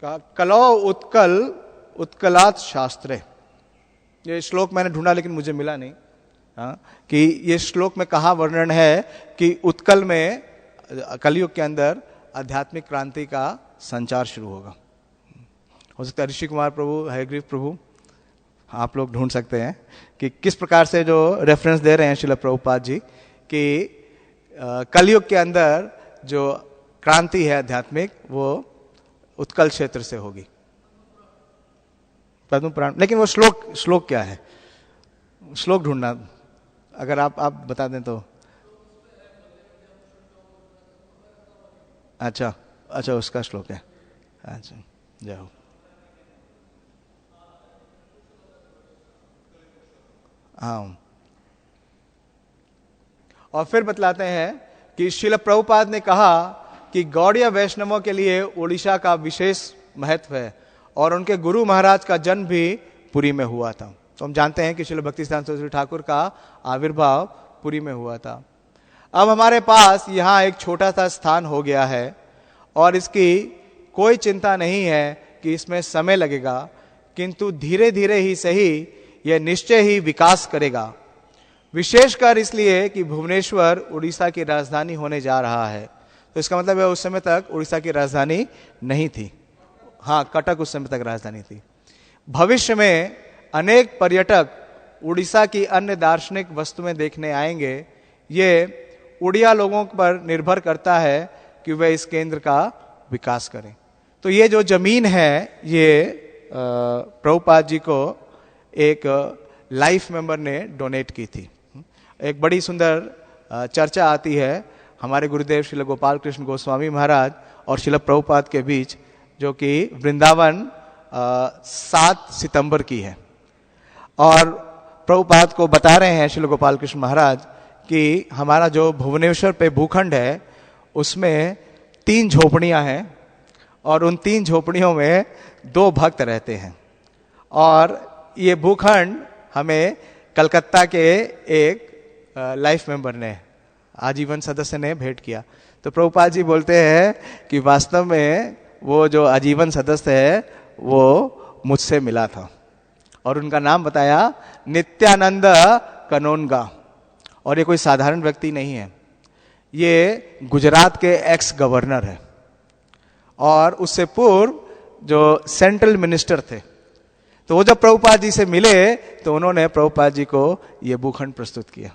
A: कहा, कलौ उत्कल उत्कलात शास्त्रे। ये श्लोक मैंने ढूंढा लेकिन मुझे मिला नहीं। हाँ, कि ये श्लोक में कहा वर्णन है कि उत्कल में कलयुग के अंदर आध्यात्मिक क्रांति का संचार शुरू होगा। हो सकता है ऋषि कुमार प्रभु, हयग्रीव प्रभु, आप लोग ढूंढ सकते हैं कि किस प्रकार से जो रेफरेंस दे रहे हैं श्रील प्रभुपाद जी कि कलयुग के अंदर जो क्रांति है आध्यात्मिक वो उत्कल क्षेत्र से होगी। पद्म पुराण, लेकिन वो श्लोक क्या है? श्लोक ढूंढना, अगर आप बता दें तो। अच्छा, उसका श्लोक है। अच्छा, जाओ। हाँ, और फिर बतलाते हैं कि श्रील प्रभुपाद ने कहा कि गौड़ीय वैष्णवों के लिए उड़ीसा का विशेष महत्व है और उनके गुरु महाराज का जन्म भी पुरी में हुआ था। तो हम जानते हैं कि श्रील भक्तिसिद्धांत सरस्वती ठाकुर का आविर्भाव पुरी में हुआ था। अब हमारे पास यहाँ एक छोटा सा स्थान हो गया है और इसकी कोई चिंता नहीं है कि इसमें समय लगेगा, किंतु धीरे धीरे ही सही यह निश्चय ही विकास करेगा, विशेषकर इसलिए कि भुवनेश्वर उड़ीसा की राजधानी होने जा रहा है। तो इसका मतलब है उस समय तक उड़ीसा की राजधानी नहीं थी। हाँ, कटक उस समय तक राजधानी थी। भविष्य में अनेक पर्यटक उड़ीसा की अन्य दार्शनिक वस्तुएं देखने आएंगे। ये उड़िया लोगों पर निर्भर करता है कि वे इस केंद्र का विकास करें। तो ये जो जमीन है ये प्रभुपाद जी को एक लाइफ मेंबर ने डोनेट की थी। एक बड़ी सुंदर चर्चा आती है हमारे गुरुदेव श्रील गोपाल कृष्ण गोस्वामी महाराज और श्रील प्रभुपाद के बीच, जो कि वृंदावन 7 सितंबर की है। और प्रभुपाद को बता रहे हैं श्रील गोपाल कृष्ण महाराज कि हमारा जो भुवनेश्वर पे भूखंड है उसमें 3 झोपड़ियां हैं और उन 3 झोपड़ियों में 2 भक्त रहते हैं। और ये भूखंड हमें कलकत्ता के एक लाइफ मेंबर ने, आजीवन सदस्य ने भेंट किया। तो प्रभुपाद जी बोलते हैं कि वास्तव में वो जो आजीवन सदस्य है वो मुझसे मिला था और उनका नाम बताया नित्यानंद कनोनगा। और ये कोई साधारण व्यक्ति नहीं है, ये गुजरात के एक्स गवर्नर है और उससे पूर्व जो सेंट्रल मिनिस्टर थे। तो वो जब प्रभुपाद जी से मिले तो उन्होंने प्रभुपाद जी को ये भूखंड प्रस्तुत किया।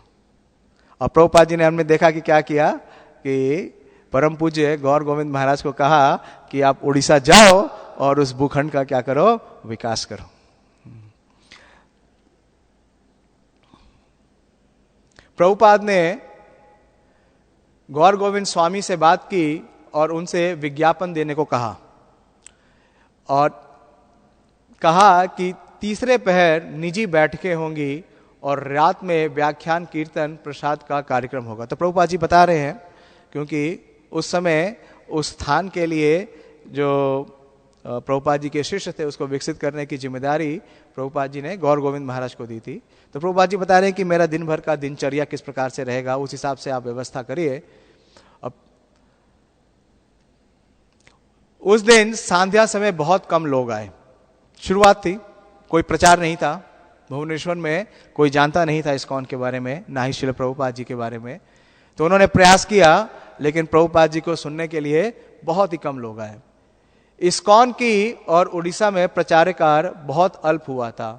A: और प्रभुपाद जी ने हमने देखा कि क्या किया कि परम पूज्य गौर गोविंद महाराज को कहा कि आप उड़ीसा जाओ और उस भूखंड का क्या करो, विकास करो। प्रभुपाद ने गौर गोविंद स्वामी से बात की और उनसे विज्ञापन देने को कहा और कहा कि तीसरे पहर निजी बैठकें होंगी और रात में व्याख्यान कीर्तन प्रसाद का कार्यक्रम होगा। तो प्रभुपाद जी बता रहे हैं क्योंकि उस समय उस स्थान के लिए जो प्रभुपाद जी के शिष्य थे उसको विकसित करने की जिम्मेदारी प्रभुपाद जी ने गौर गोविंद महाराज को दी थी। तो प्रभुपाद जी बता रहे हैं कि मेरा दिन भर का दिनचर्या किस प्रकार से रहेगा, उस हिसाब से आप व्यवस्था करिए। अब उस दिन सांध्या समय बहुत कम लोग आए। शुरुआत थी, कोई प्रचार नहीं था, भुवनेश्वर में कोई जानता नहीं था इस्कॉन के बारे में, ना ही श्रील प्रभुपाद जी के बारे में। तो उन्होंने प्रयास किया, लेकिन प्रभुपाद जी को सुनने के लिए बहुत ही कम लोग आए। इस्कॉन की और उड़ीसा में प्रचार कार्य बहुत अल्प हुआ था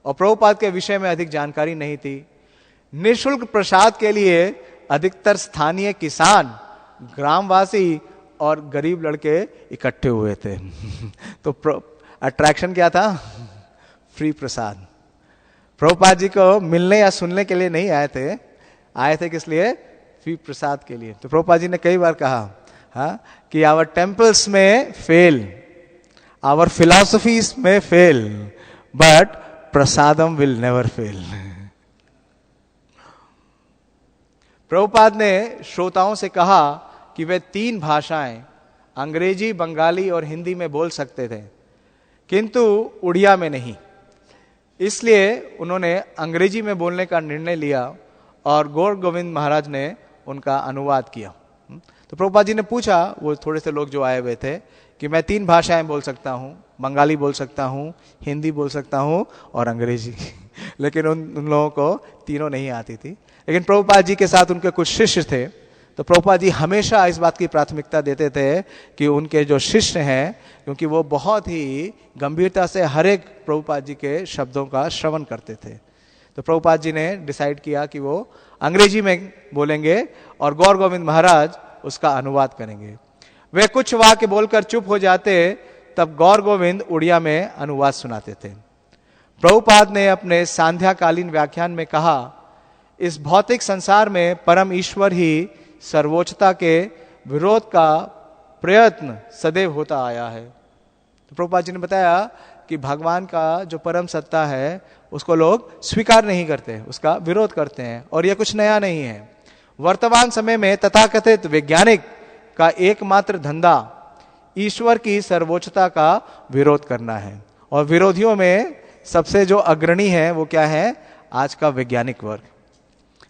A: और प्रभुपाद के विषय में अधिक जानकारी नहीं थी। निःशुल्क प्रसाद के लिए अधिकतर स्थानीय किसान, ग्रामवासी और गरीब लड़के इकट्ठे हुए थे। तो अट्रैक्शन क्या था? फ्री प्रसाद। प्रभुपाद जी को मिलने या सुनने के लिए नहीं आए थे किस लिए? फ्री प्रसाद के लिए। तो प्रभुपाद जी ने कई बार कहा कि आवर टेम्पल्स में फेल, आवर फिलॉसफीज में fail, but prasadam will never fail. Prabhupada ने श्रोताओं से कहा कि वे 3 भाषाएं अंग्रेजी, बंगाली और हिंदी में बोल सकते थे, किंतु उड़िया में नहीं। इसलिए उन्होंने अंग्रेजी में बोलने का निर्णय लिया और गौर गोविंद महाराज ने उनका अनुवाद किया। तो प्रभुपाद जी ने पूछा, वो थोड़े से लोग जो आए हुए थे, कि मैं 3 भाषाएं बोल सकता हूं, बंगाली बोल सकता हूं, हिंदी बोल सकता हूं और अंग्रेजी। लेकिन उन लोगों को तीनों नहीं आती थी। लेकिन प्रभुपाद जी के साथ उनके कुछ शिष्य थे, तो प्रभुपाद जी हमेशा इस बात की प्राथमिकता देते थे कि उनके जो शिष्य हैं, क्योंकि वो बहुत ही गंभीरता से हर एक प्रभुपाद जी के शब्दों का श्रवण करते थे, तो प्रभुपाद जी ने डिसाइड किया कि वो अंग्रेजी में बोलेंगे और गौर गोविंद महाराज उसका अनुवाद करेंगे। वे कुछ वाक्य बोलकर चुप हो जाते, तब गौर गोविंद उड़िया में अनुवाद सुनाते थे। प्रभुपाद ने अपने सांध्याकालीन व्याख्यान में कहा, इस भौतिक संसार में परम ईश्वर ही सर्वोच्चता के विरोध का प्रयत्न सदैव होता आया है। तो प्रभुपाद जी ने बताया कि भगवान का जो परम सत्ता है उसको लोग स्वीकार नहीं करते, उसका विरोध करते हैं, और यह कुछ नया नहीं है। वर्तमान समय में तथाकथित वैज्ञानिक का एकमात्र धंधा ईश्वर की सर्वोच्चता का विरोध करना है, और विरोधियों में सबसे जो अग्रणी है वो क्या है? आज का वैज्ञानिक वर्ग।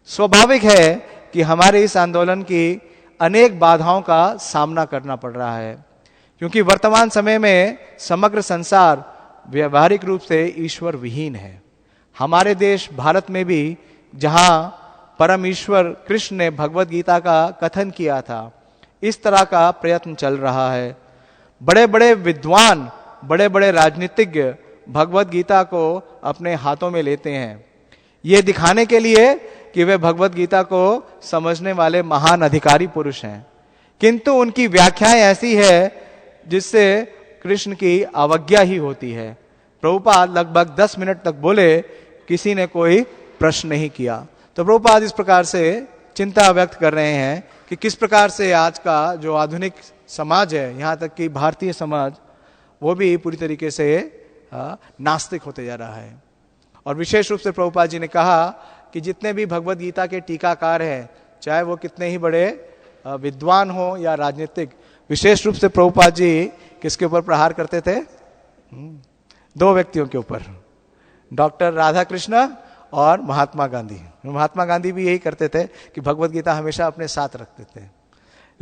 A: स्वाभाविक है कि हमारे इस आंदोलन की अनेक बाधाओं का सामना करना पड़ रहा है, क्योंकि वर्तमान समय में समग्र संसार व्यवहारिक रूप से ईश्वर विहीन है। हमारे देश भारत में भी, जहां परम ईश्वर कृष्ण ने भगवत गीता का कथन किया था, इस तरह का प्रयत्न चल रहा है। बड़े बड़े विद्वान, बड़े बड़े राजनीतिज्ञ भगवत गीता को अपने हाथों में लेते हैं, ये दिखाने के लिए कि वे भगवत गीता को समझने वाले महान अधिकारी पुरुष हैं, किंतु उनकी व्याख्याएं ऐसी है जिससे कृष्ण की अवज्ञा ही होती है। प्रभुपाद लगभग 10 मिनट तक बोले, किसी ने कोई प्रश्न नहीं किया। तो प्रभुपाद इस प्रकार से चिंता व्यक्त कर रहे हैं कि किस प्रकार से आज का जो आधुनिक समाज है, यहाँ तक कि भारतीय समाज, वो भी पूरी तरीके से नास्तिक होते जा रहा है। और विशेष रूप से प्रभुपाद जी ने कहा कि जितने भी भगवत गीता के टीकाकार हैं, चाहे वो कितने ही बड़े विद्वान हो या राजनीतिक, विशेष रूप से प्रभुपाद जी किसके ऊपर प्रहार करते थे? 2 व्यक्तियों के ऊपर, डॉक्टर राधा कृष्ण और महात्मा गांधी। महात्मा गांधी भी यही करते थे कि भगवत गीता हमेशा अपने साथ रखते थे,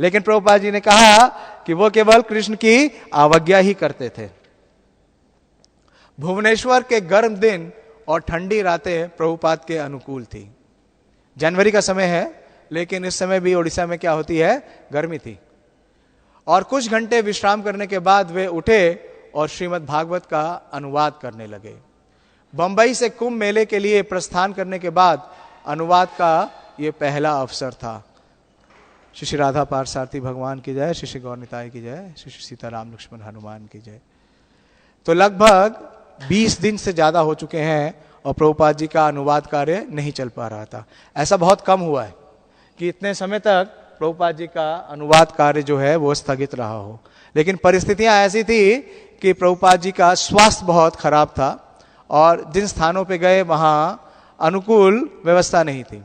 A: लेकिन प्रभुपाद जी ने कहा कि वो केवल कृष्ण की अवज्ञा ही करते थे। भुवनेश्वर के गर्म दिन और ठंडी रातें प्रभुपाद के अनुकूल थी। जनवरी का समय है, लेकिन इस समय भी उड़ीसा में क्या होती है? गर्मी थी। और कुछ घंटे विश्राम करने के बाद वे उठे और श्रीमद् भागवत का अनुवाद करने लगे। बंबई से कुंभ मेले के लिए प्रस्थान करने के बाद अनुवाद का यह पहला अवसर था। श्री श्री राधा पारसारथी भगवान की जय, श्री श्री गौर निताई की जय, श्री श्री सीताराम लक्ष्मण हनुमान की जय। तो लगभग 20 दिन से ज्यादा हो चुके हैं और प्रभुपाद जी का अनुवाद कार्य नहीं चल पा रहा था। ऐसा बहुत कम हुआ है कि इतने समय तक प्रभुपाद जी का अनुवाद कार्य जो है वो स्थगित रहा हो। लेकिन परिस्थितियां ऐसी थी कि प्रभुपाद जी का स्वास्थ्य बहुत खराब था और जिन स्थानों पे गए वहां अनुकूल व्यवस्था नहीं थी।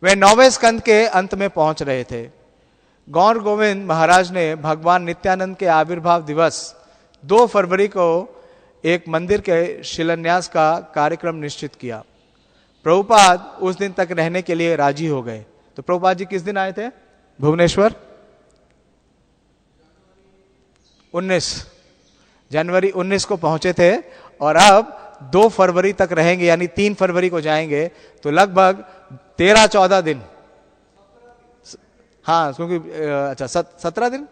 A: वे 9वें स्कंद के अंत में पहुंच रहे थे। गौर गोविंद महाराज ने भगवान नित्यानंद के आविर्भाव दिवस 2 फरवरी को एक मंदिर के शिलान्यास का कार्यक्रम निश्चित किया। प्रभुपाद उस दिन तक रहने के लिए राजी हो गए। तो प्रभुपाद जी किस दिन आए थे भुवनेश्वर? 19 जनवरी 19 को पहुंचे थे और अब 2 फरवरी तक रहेंगे, यानी 3 फरवरी को जाएंगे। तो लगभग 13-14 दिन, हाँ क्योंकि अच्छा 17 दिन,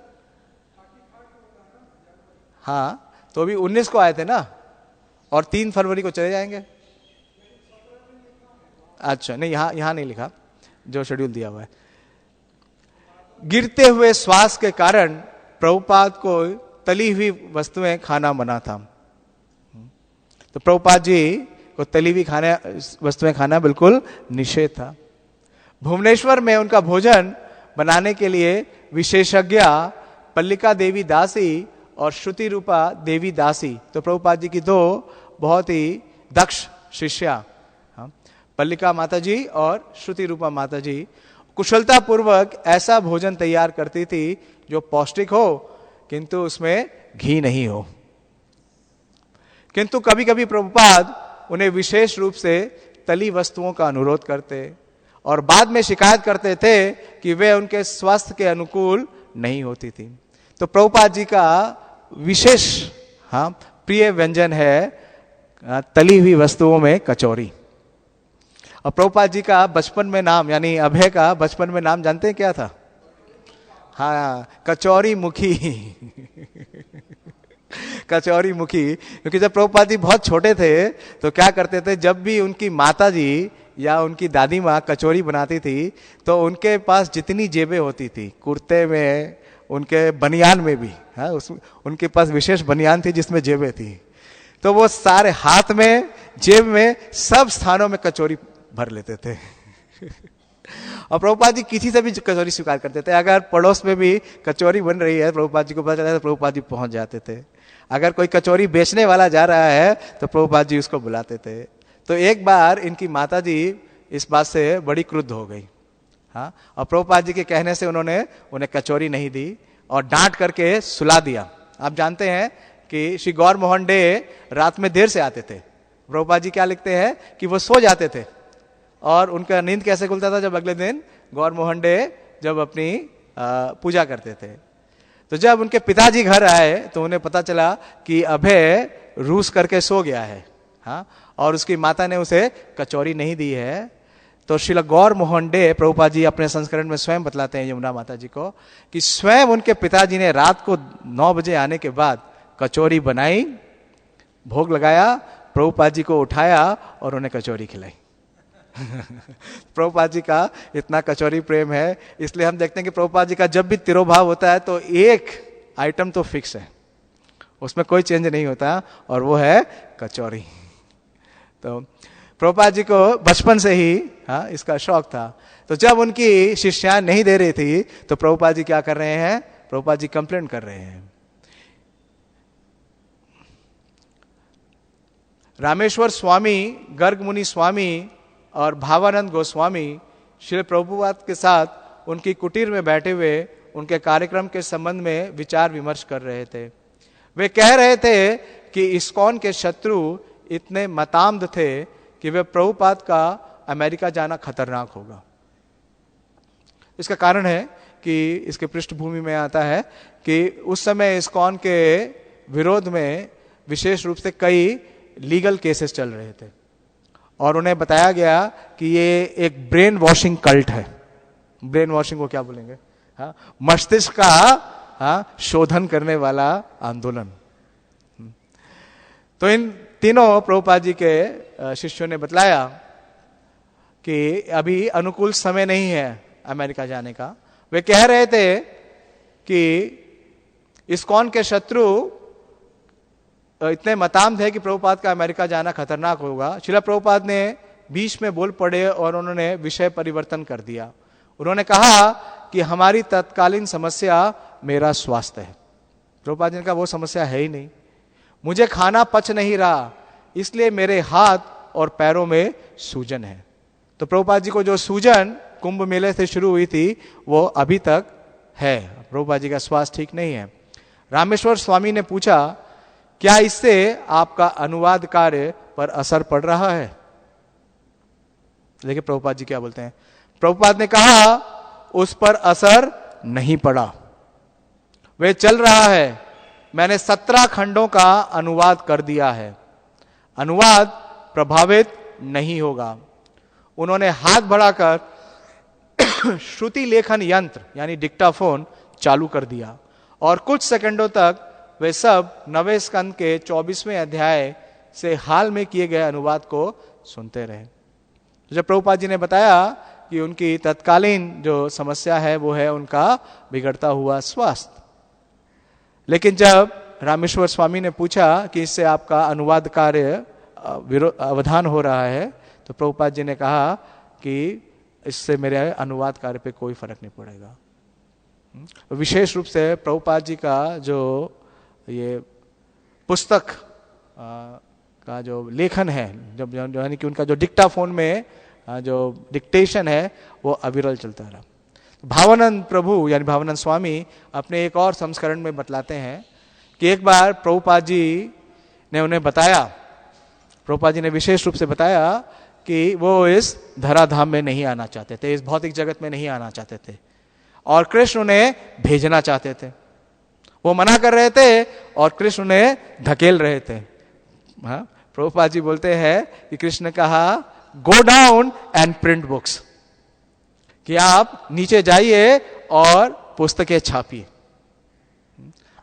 A: हाँ तो अभी 19 को आए थे ना और 3 फरवरी को चले जाएंगे। अच्छा नहीं, यहां नहीं लिखा जो शेड्यूल दिया हुआ है। गिरते हुए श्वास के कारण प्रभुपाद को तली हुई वस्तुएं खाना मना था। तो प्रभुपाद जी को तली हुई वस्तुएं खाना बिल्कुल निषेध था। भुवनेश्वर में उनका भोजन बनाने के लिए विशेषज्ञ पल्लिका देवी दासी और श्रुति रूपा देवी दासी, तो प्रभुपाद जी की 2 बहुत ही दक्ष शिष्या, पल्लिका माता जी और श्रुति रूपा माता जी, कुशलता पूर्वक ऐसा भोजन तैयार करती थी जो पौष्टिक हो किंतु उसमें घी नहीं हो। किंतु कभी कभी प्रभुपाद उन्हें विशेष रूप से तली वस्तुओं का अनुरोध करते और बाद में शिकायत करते थे कि वे उनके स्वास्थ्य के अनुकूल नहीं होती थी। तो प्रभुपाद जी का विशेष प्रिय व्यंजन है तली हुई वस्तुओं में कचौरी। और प्रभुपाद जी का बचपन में नाम, यानी अभय का बचपन में नाम जानते हैं क्या था? हाँ, कचौरी मुखी। कचौरी मुखी, क्योंकि जब प्रभुपाद जी बहुत छोटे थे तो क्या करते थे, जब भी उनकी माता जी या उनकी दादी माँ कचौरी बनाती थी तो उनके पास जितनी जेबें होती थी, कुर्ते में, उनके बनियान में भी, उनके पास विशेष बनियान थी जिसमें जेबें थी, तो वो सारे हाथ में, जेब में, सब स्थानों में कचौरी भर लेते थे। और प्रभुपाद जी किसी से भी कचौरी स्वीकार करते थे। अगर पड़ोस में भी कचौरी बन रही है, प्रभुपाद जी को पता चला तो प्रभुपाद जी पहुंच जाते थे। अगर कोई कचौरी बेचने वाला जा रहा है तो प्रभुपाद जी उसको बुलाते थे। तो एक बार इनकी माता जी इस बात से बड़ी क्रुद्ध हो गई, हाँ, और प्रभुपाद जी के कहने से उन्होंने उन्हें कचौरी नहीं दी और डांट करके सुला दिया। आप जानते हैं कि श्री गौर मोहन डे रात में देर से आते थे। प्रभुपाद जी क्या लिखते हैं कि वो सो जाते थे और उनका नींद कैसे खुलता था, जब अगले दिन गौर मोहन डे जब अपनी पूजा करते थे। तो जब उनके पिताजी घर आए तो उन्हें पता चला कि अभय रूस करके सो गया है, हाँ, और उसकी माता ने उसे कचौरी नहीं दी है। तो श्रील गौर मोहन डे प्रभुपाद जी अपने संस्करण में स्वयं बतलाते हैं यमुना माता जी को कि स्वयं उनके पिताजी ने रात को 9 बजे आने के बाद कचौरी बनाई, भोग लगाया, प्रभुपाद जी को उठाया और उन्हें कचौरी खिलाई। प्रभुपाद जी का इतना कचौरी प्रेम है, इसलिए हम देखते हैं कि प्रभुपाद जी का जब भी तिरोभाव होता है तो एक आइटम तो फिक्स है, उसमें कोई चेंज नहीं होता, और वो है कचौरी। तो प्रभुपाद जी को बचपन से ही इसका शौक था। तो जब उनकी शिष्याएं नहीं दे रही थी तो प्रभुपाद जी क्या कर रहे हैं, प्रभुपाद जी कंप्लेंट कर रहे हैं। रामेश्वर स्वामी, गर्ग मुनि स्वामी और भावानंद गोस्वामी श्री प्रभुपाद के साथ उनकी कुटीर में बैठे हुए उनके कार्यक्रम के संबंध में विचार विमर्श कर रहे थे। वे कह रहे थे कि इस्कॉन के शत्रु इतने मताम्ध थे कि वे प्रभुपाद का अमेरिका जाना खतरनाक होगा। इसका कारण है कि इसके पृष्ठभूमि में आता है कि उस समय इस्कॉन के विरोध में विशेष रूप से कई लीगल केसेस चल रहे थे और उन्हें बताया गया कि ये एक ब्रेन वॉशिंग कल्ट है। ब्रेन वॉशिंग को क्या बोलेंगे, हाँ, मस्तिष्क का, हाँ, शोधन करने वाला आंदोलन। तो इन तीनों प्रभुपाद जी के शिष्यों ने बतलाया कि अभी अनुकूल समय नहीं है अमेरिका जाने का। वे कह रहे थे कि इस्कॉन के शत्रु इतने मताम्ध है कि प्रभुपाद का अमेरिका जाना खतरनाक होगा। श्रील प्रभुपाद ने बीच में बोल पड़े और उन्होंने विषय परिवर्तन कर दिया। उन्होंने कहा कि हमारी तत्कालीन समस्या मेरा स्वास्थ्य है। प्रभुपाद जी ने कहा वो समस्या है ही नहीं, मुझे खाना पच नहीं रहा, इसलिए मेरे हाथ और पैरों में सूजन है। तो प्रभुपाद जी को जो सूजन कुंभ मेले से शुरू हुई थी वो अभी तक है। प्रभुपाद जी का स्वास्थ्य ठीक नहीं है। रामेश्वर स्वामी ने पूछा, क्या इससे आपका अनुवाद कार्य पर असर पड़ रहा है? देखिए प्रभुपाद जी क्या बोलते हैं। प्रभुपाद ने कहा, उस पर असर नहीं पड़ा, वे चल रहा है। मैंने 17 खंडों का अनुवाद कर दिया है, अनुवाद प्रभावित नहीं होगा। उन्होंने हाथ बढ़ाकर श्रुति लेखन यंत्र यानी डिक्टाफोन चालू कर दिया और कुछ सेकंडों तक वे सब 9वें स्कंद के 24वें अध्याय से हाल में किए गए अनुवाद को सुनते रहे। जब प्रभुपाद जी ने बताया कि उनकी तत्कालीन जो समस्या है वो है उनका बिगड़ता हुआ स्वास्थ्य, लेकिन जब रामेश्वर स्वामी ने पूछा कि इससे आपका अनुवाद कार्य अवधान हो रहा है, तो प्रभुपाद जी ने कहा कि इससे मेरे अनुवाद कार्य पे कोई फर्क नहीं पड़ेगा। विशेष रूप से प्रभुपाद जी का जो ये पुस्तक का जो लेखन है, जब यानी कि उनका जो डिक्टाफोन में जो डिक्टेशन है वो अविरल चलता रहा। भावानंद प्रभु यानी भावानंद स्वामी अपने एक और संस्करण में बतलाते हैं कि एक बार प्रभुपाद जी ने उन्हें बताया, प्रभुपाद जी ने विशेष रूप से बताया कि वो इस धराधाम में नहीं आना चाहते थे, इस भौतिक जगत में नहीं आना चाहते थे और कृष्ण उन्हें भेजना चाहते थे। वो मना कर रहे थे और कृष्ण उन्हें धकेल रहे थे। हाँ, प्रभुपाद जी बोलते हैं कि कृष्ण ने कहा, go down and print books, कि आप नीचे जाइए और पुस्तकें छापिए।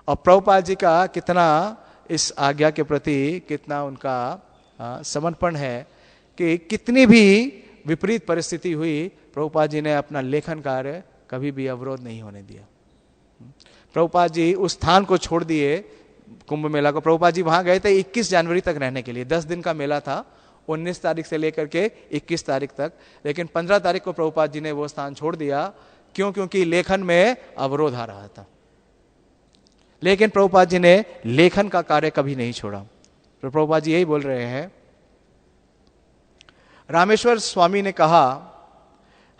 A: और प्रभुपाद जी का कितना इस आज्ञा के प्रति कितना उनका समर्पण है कि कितनी भी विपरीत परिस्थिति हुई, प्रभुपाद जी ने अपना लेखन कार्य कभी भी अवरोध नहीं होने दिया। प्रभुपाद जी उस स्थान को छोड़ दिए, कुंभ मेला को। प्रभुपाद जी वहां गए थे 21 जनवरी तक रहने के लिए, 10 दिन का मेला था, 19 तारीख से लेकर के 21 तारीख तक। लेकिन 15 तारीख को प्रभुपाद जी ने वो स्थान छोड़ दिया। क्यों? क्योंकि लेखन में अवरोध आ रहा था। लेकिन प्रभुपाद जी ने लेखन का कार्य कभी नहीं छोड़ा। तो प्रभुपाद जी यही बोल रहे हैं। रामेश्वर स्वामी ने कहा,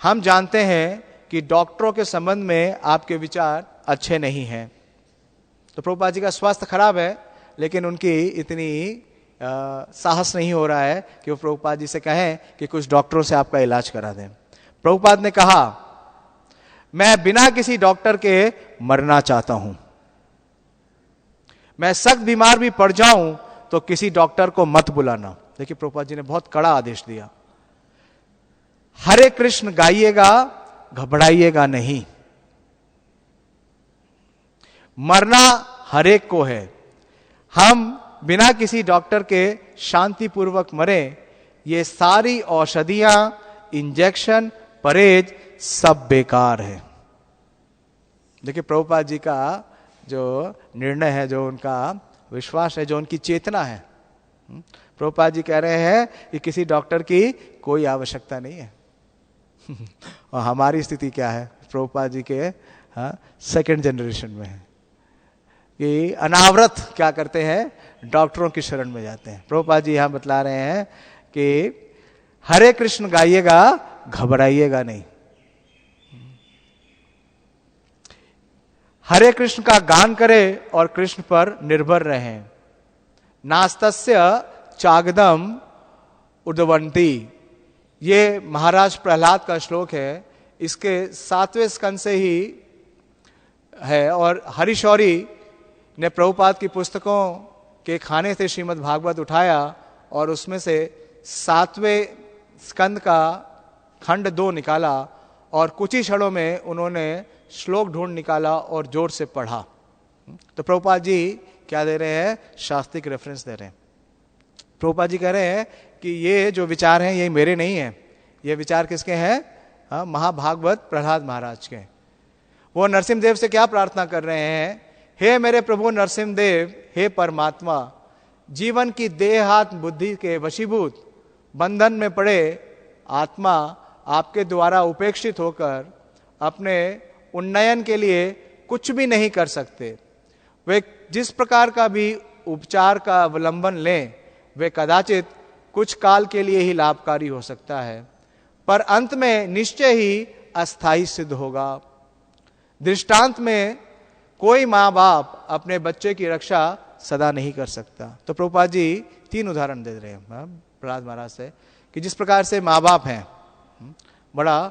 A: हम जानते हैं कि डॉक्टरों के संबंध में आपके विचार अच्छे नहीं हैं। तो प्रभुपाद जी का स्वास्थ्य खराब है, लेकिन उनकी इतनी साहस नहीं हो रहा है कि वो प्रभुपाद जी से कहें कि कुछ डॉक्टरों से आपका इलाज करा दें। प्रभुपाद ने कहा, मैं बिना किसी डॉक्टर के मरना चाहता हूं। मैं सख्त बीमार भी पड़ जाऊं तो किसी डॉक्टर को मत बुलाना। देखिए प्रभुपाद जी ने बहुत कड़ा आदेश दिया। हरे कृष्ण गाइएगा, घबराइएगा नहीं। मरना हरेक को है। हम बिना किसी डॉक्टर के शांतिपूर्वक मरे, ये सारी औषधियां, इंजेक्शन, परहेज सब बेकार है। देखिए प्रभुपाद जी का जो निर्णय है, जो उनका विश्वास है, जो उनकी चेतना है, प्रभुपाद जी कह रहे हैं कि किसी डॉक्टर की कोई आवश्यकता नहीं है। और हमारी स्थिति क्या है? प्रभुपाद जी के सेकंड जनरेशन में है कि अनावरत क्या करते हैं, डॉक्टरों की शरण में जाते हैं। प्रभुपाद जी यहां बतला रहे हैं कि हरे कृष्ण गाइएगा, घबराइएगा नहीं। हरे कृष्ण का गान करें और कृष्ण पर निर्भर रहें। नास्तस्य चागदम उद्वंती, ये महाराज प्रहलाद का श्लोक है। इसके 7वें स्कंद से ही है और हरिशौरी ने प्रभुपाद की पुस्तकों के खाने से श्रीमद् भागवत उठाया और उसमें से 7वें स्कंद का खंड 2 निकाला और कुछ ही क्षणों में उन्होंने श्लोक ढूंढ निकाला और जोर से पढ़ा। तो प्रभुपाद जी क्या दे रहे हैं? शास्त्रिक रेफरेंस दे रहे हैं। प्रभुपाद जी कह रहे हैं कि ये जो विचार हैं ये मेरे नहीं है, ये विचार किसके हैं? महाभागवत प्रहलाद महाराज के। वो नरसिम्हदेव से क्या प्रार्थना कर रहे हैं? हे मेरे प्रभु नरसिम्हदेव, हे परमात्मा, जीवन की देहात बुद्धि के वशीभूत बंधन में पड़े आत्मा आपके द्वारा उपेक्षित होकर अपने उन्नयन के लिए कुछ भी नहीं कर सकते। वे जिस प्रकार का भी उपचार का अवलंबन लें, वे कदाचित कुछ काल के लिए ही लाभकारी हो सकता है, पर अंत में निश्चय ही अस्थायी सिद्ध होगा। दृष्टांत में कोई माँ बाप अपने बच्चे की रक्षा सदा नहीं कर सकता। तो प्रभुपाद जी 3 उदाहरण दे रहे हैं प्रहलाद महाराज से कि जिस प्रकार से माँ बाप हैं, बड़ा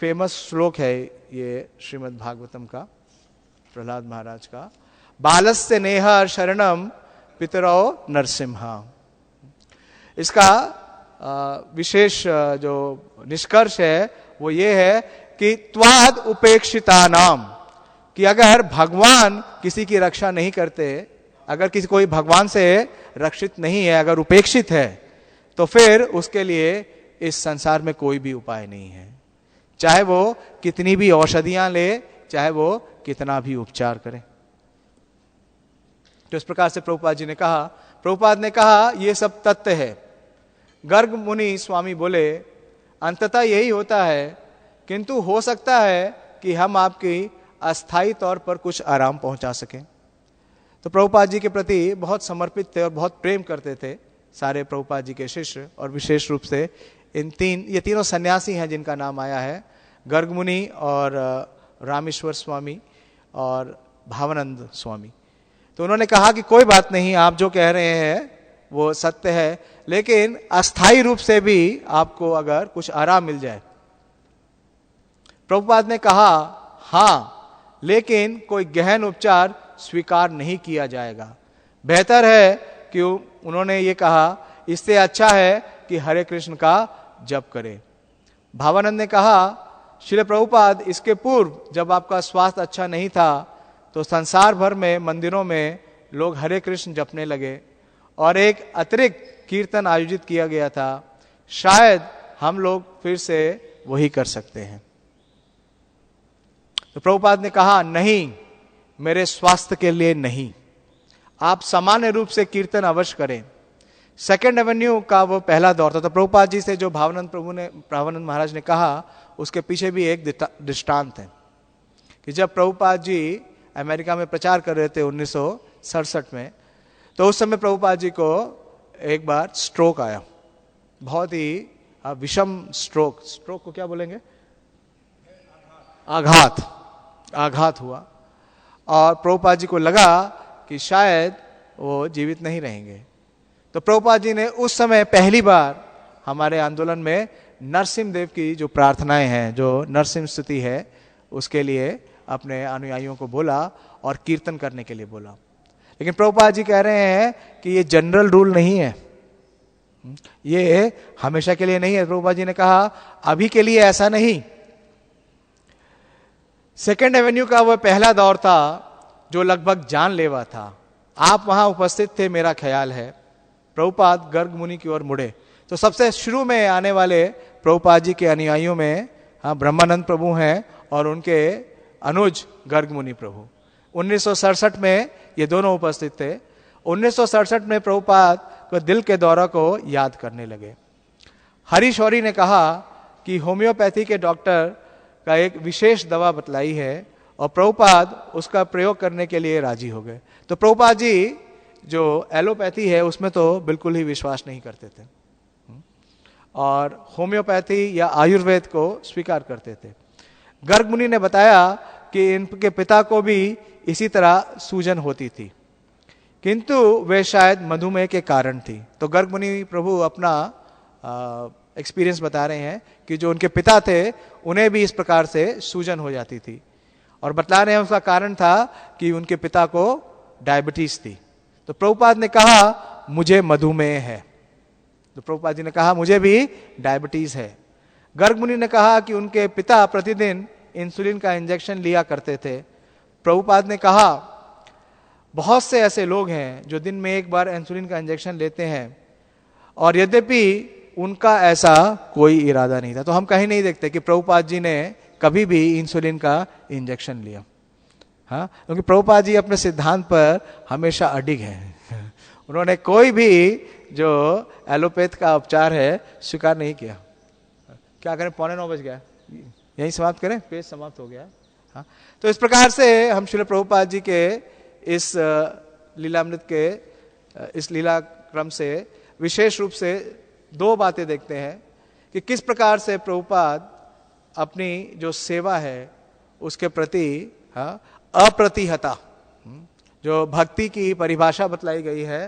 A: फेमस श्लोक है ये श्रीमद् भागवतम का, प्रहलाद महाराज का, बालस्य नेह शरणम पितरो नरसिम्हा। इसका विशेष जो निष्कर्ष है वो ये है कि त्वाद उपेक्षिता नाम, कि अगर भगवान किसी की रक्षा नहीं करते, अगर किसी कोई भगवान से रक्षित नहीं है, अगर उपेक्षित है, तो फिर उसके लिए इस संसार में कोई भी उपाय नहीं है, चाहे वो कितनी भी औषधियां ले, चाहे वो कितना भी उपचार करे। तो इस प्रकार से प्रभुपाद ने कहा ये सब तथ्य है। गर्ग मुनि स्वामी बोले अंततः यही होता है, किंतु हो सकता है कि हम आपकी अस्थायी तौर पर कुछ आराम पहुंचा सकें। तो प्रभुपाद जी के प्रति बहुत समर्पित थे और बहुत प्रेम करते थे सारे प्रभुपाद जी के शिष्य, और विशेष रूप से ये तीनों सन्यासी हैं जिनका नाम आया है, गर्ग मुनि और रामेश्वर स्वामी और भावानंद स्वामी। तो उन्होंने कहा कि कोई बात नहीं, आप जो कह रहे हैं वो सत्य है, लेकिन अस्थायी रूप से भी आपको अगर कुछ आराम मिल जाए। प्रभुपाद ने कहा हाँ, लेकिन कोई गहन उपचार स्वीकार नहीं किया जाएगा। बेहतर है कि उन्होंने ये कहा इससे अच्छा है कि हरे कृष्ण का जप करें। भावानंद ने कहा श्रील प्रभुपाद, इसके पूर्व जब आपका स्वास्थ्य अच्छा नहीं था तो संसार भर में मंदिरों में लोग हरे कृष्ण जपने लगे और एक अतिरिक्त कीर्तन आयोजित किया गया था, शायद हम लोग फिर से वही कर सकते हैं। तो प्रभुपाद ने कहा नहीं, मेरे स्वास्थ्य के लिए नहीं, आप सामान्य रूप से कीर्तन अवश्य करें। सेकेंड एवेन्यू का वो पहला दौर था। तो प्रभुपाद जी से जो भावानंद महाराज ने कहा उसके पीछे भी एक दृष्टांत है कि जब प्रभुपाद जी अमेरिका में प्रचार कर रहे थे 1967 में, तो उस समय प्रभुपाद जी को एक बार स्ट्रोक आया, बहुत ही विषम स्ट्रोक को क्या बोलेंगे, आघात हुआ, और प्रभुपाद जी को लगा कि शायद वो जीवित नहीं रहेंगे। तो प्रभुपाद जी ने उस समय पहली बार हमारे आंदोलन में नरसिम्ह देव की जो प्रार्थनाएं हैं, जो नरसिम्ह स्तुति है, उसके लिए अपने अनुयायियों को बोला और कीर्तन करने के लिए बोला। लेकिन प्रभुपाद जी कह रहे हैं कि ये जनरल रूल नहीं है, ये हमेशा के लिए नहीं है। प्रभुपाद जी ने कहा अभी के लिए ऐसा नहीं। सेकेंड एवेन्यू का वह पहला दौर था जो लगभग जानलेवा था। आप वहां उपस्थित थे, मेरा ख्याल है। प्रभुपाद गर्ग मुनि की ओर मुड़े तो सबसे शुरू में आने वाले प्रभुपाद जी के अनुयायियों में ब्रह्मानंद प्रभु हैं और उनके अनुज गर्ग मुनि प्रभु। 1967 में ये दोनों उपस्थित थे। 1967 में प्रभुपाद को दिल के दौरा को याद करने लगे। हरीश औरी ने कहा कि होम्योपैथी के डॉक्टर का एक विशेष दवा बतलाई है और प्रभुपाद उसका प्रयोग करने के लिए राजी हो गए। तो प्रभुपाद जी जो एलोपैथी है उसमें तो बिल्कुल ही विश्वास नहीं करते थे और होम्योपैथी या आयुर्वेद को स्वीकार करते थे। गर्ग मुनि ने बताया कि इनके पिता को भी इसी तरह सूजन होती थी, किंतु वे शायद मधुमेह के कारण थी। तो गर्ग मुनि प्रभु अपना एक्सपीरियंस बता रहे हैं कि जो उनके पिता थे उन्हें भी इस प्रकार से सूजन हो जाती थी और बतला रहे हैं उसका कारण था कि उनके पिता को डायबिटीज थी। तो प्रभुपाद ने कहा मुझे मधुमेह है। तो प्रभुपाद जी ने कहा मुझे भी डायबिटीज है। गर्ग मुनि ने कहा कि उनके पिता प्रतिदिन इंसुलिन का इंजेक्शन लिया करते थे। प्रभुपाद ने कहा बहुत से ऐसे लोग हैं जो दिन में एक बार इंसुलिन का इंजेक्शन लेते हैं और यद्यपि उनका ऐसा कोई इरादा नहीं था। तो हम कहीं नहीं देखते कि प्रभुपाद जी ने कभी भी इंसुलिन का इंजेक्शन लिया। हाँ, क्योंकि प्रभुपाद जी अपने सिद्धांत पर हमेशा अडिग हैं। उन्होंने कोई भी जो एलोपैथ का उपचार है स्वीकार नहीं किया। क्या करें, 8:45 बज गया, यहीं समाप्त करें, पेज समाप्त हो गया। हाँ, तो इस प्रकार से हम श्रील प्रभुपाद जी के इस लीलामृत के इस लीला क्रम से विशेष रूप से दो बातें देखते हैं कि किस प्रकार से प्रभुपाद अपनी जो सेवा है उसके प्रति अप्रतिहता, जो भक्ति की परिभाषा बतलाई गई है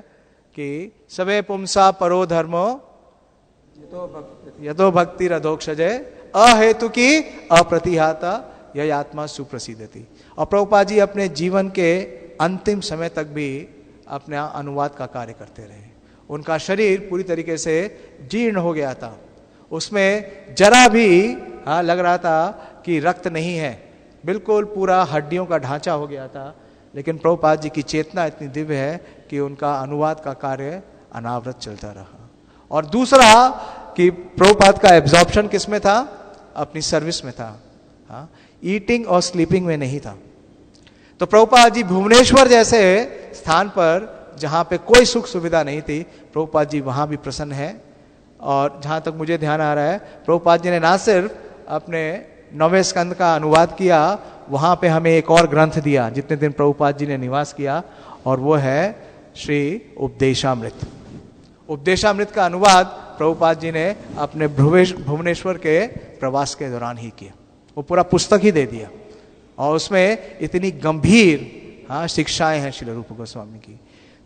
A: कि सबे पुंसा परो धर्मो यतो भक्ति रधोक्षजे अहेतु की अप्रतिहता यह आत्मा सुप्रसिद्धति। और प्रभुपाद जी अपने जीवन के अंतिम समय तक भी अपने अनुवाद का कार्य करते रहे। उनका शरीर पूरी तरीके से जीर्ण हो गया था, उसमें जरा भी लग रहा था कि रक्त नहीं है, बिल्कुल पूरा हड्डियों का ढांचा हो गया था, लेकिन प्रभुपाद जी की चेतना इतनी दिव्य है कि उनका अनुवाद का कार्य अनावरत चलता रहा। और दूसरा कि प्रभुपाद का एब्जॉर्प्शन किस में था? अपनी सर्विस में था, ईटिंग और स्लीपिंग में नहीं था। तो प्रभुपाद जी भुवनेश्वर जैसे स्थान पर जहां पे कोई सुख सुविधा नहीं थी, प्रभुपाद जी वहां भी प्रसन्न है। और जहां तक मुझे ध्यान आ रहा है, प्रभुपाद जी ने ना सिर्फ अपने 9वें स्कंद का अनुवाद किया, वहां पे हमें एक और ग्रंथ दिया जितने दिन प्रभुपाद जी ने निवास किया, और वो है श्री उपदेशामृत। उपदेशामृत का अनुवाद प्रभुपाद जी ने अपने भुवनेश्वर के प्रवास के दौरान ही किया। वो पूरा पुस्तक ही दे दिया, और उसमें इतनी गंभीर शिक्षाएं हैं श्रील रूप गोस्वामी की।